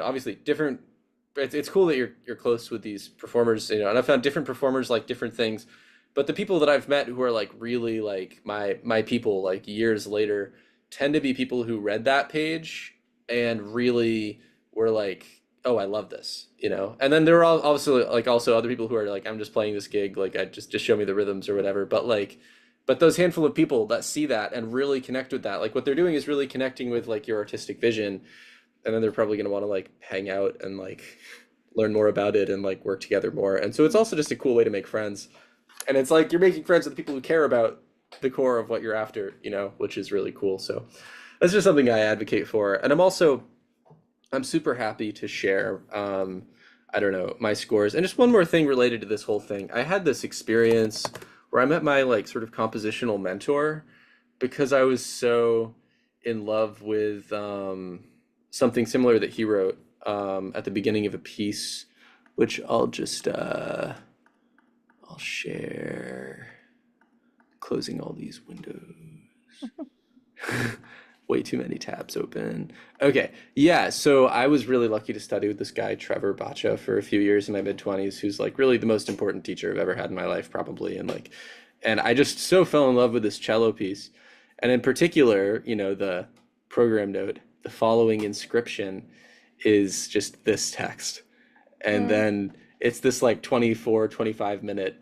obviously different. It's cool that you're close with these performers, and I've found different performers like different things, but the people that I've met who are like really like my people like years later tend to be people who read that page and really were like, oh, I love this, And then there are all also like also other people who are like, I'm just playing this gig, like I just show me the rhythms or whatever. But those handful of people that see that and really connect with that, like what they're doing is really connecting with like your artistic vision, and then they're probably gonna want to like hang out and like learn more about it and like work together more. And so it's also just a cool way to make friends. And it's like you're making friends with the people who care about the core of what you're after, which is really cool. So that's just something I advocate for. And I'm super happy to share, I don't know, my scores. And just one more thing related to this whole thing. I had this experience where I met my like sort of compositional mentor because I was so in love with something similar that he wrote at the beginning of a piece, which I'll share, closing all these windows. Way too many tabs open. Okay, yeah, so I was really lucky to study with this guy, Trevor Baccia, for a few years in my mid-20s, who's like really the most important teacher I've ever had in my life, probably. And I just so fell in love with this cello piece. And in particular, the program note, the following inscription is just this text. And Mm, then it's this like 24, 25 minute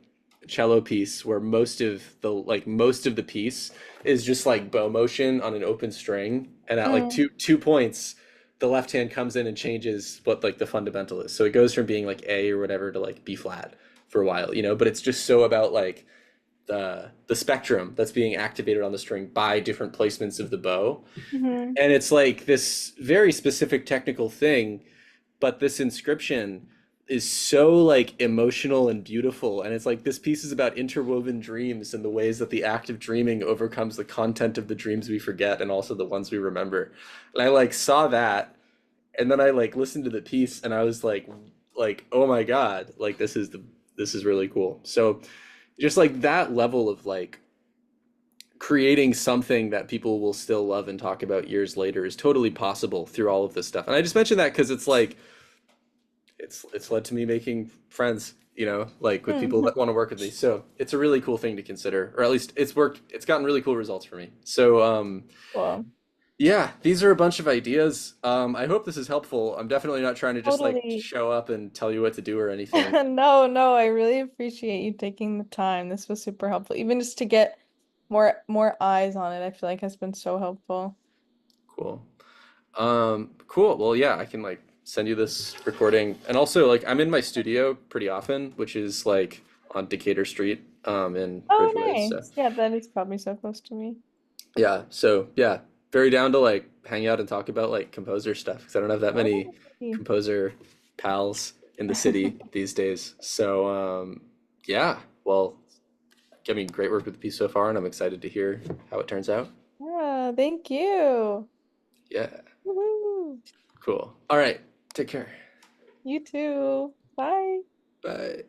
cello piece where most of the piece is just like bow motion on an open string, and at like mm, two points the left hand comes in and changes what like the fundamental is, so it goes from being like A or whatever to like B flat for a while, but it's just so about like the spectrum that's being activated on the string by different placements of the bow. mhm. And it's like this very specific technical thing, but this inscription is so like emotional and beautiful, and it's like this piece is about interwoven dreams and the ways that the act of dreaming overcomes the content of the dreams we forget and also the ones we remember. And I like saw that, and then I like listened to the piece and I was like oh my god, like this is really cool. So just like that level of like creating something that people will still love and talk about years later is totally possible through all of this stuff. And I just mentioned that because it's like it's led to me making friends, like with people Mhm. that want to work with me. So it's a really cool thing to consider, or at least it's worked. It's gotten really cool results for me. So Cool. Yeah, these are a bunch of ideas. I hope this is helpful. I'm definitely not trying to just like Totally. show up and tell you what to do or anything. No, no, I really appreciate you taking the time. This was super helpful. Even just to get more eyes on it, I feel like has been so helpful. Cool. Cool. Well, yeah, I can like send you this recording. And also like I'm in my studio pretty often, which is like on Decatur Street, in Oh, Ridgeway. So nice. Yeah, that is probably so close to me. yeah, so yeah, very down to like hang out and talk about like composer stuff because I don't have that many Oh, nice. composer pals in the city these days. So yeah, well, I mean, great work with the piece so far, and I'm excited to hear how it turns out. Yeah, thank you. Yeah, Woohoo. cool. All right, take care. You too. Bye. Bye.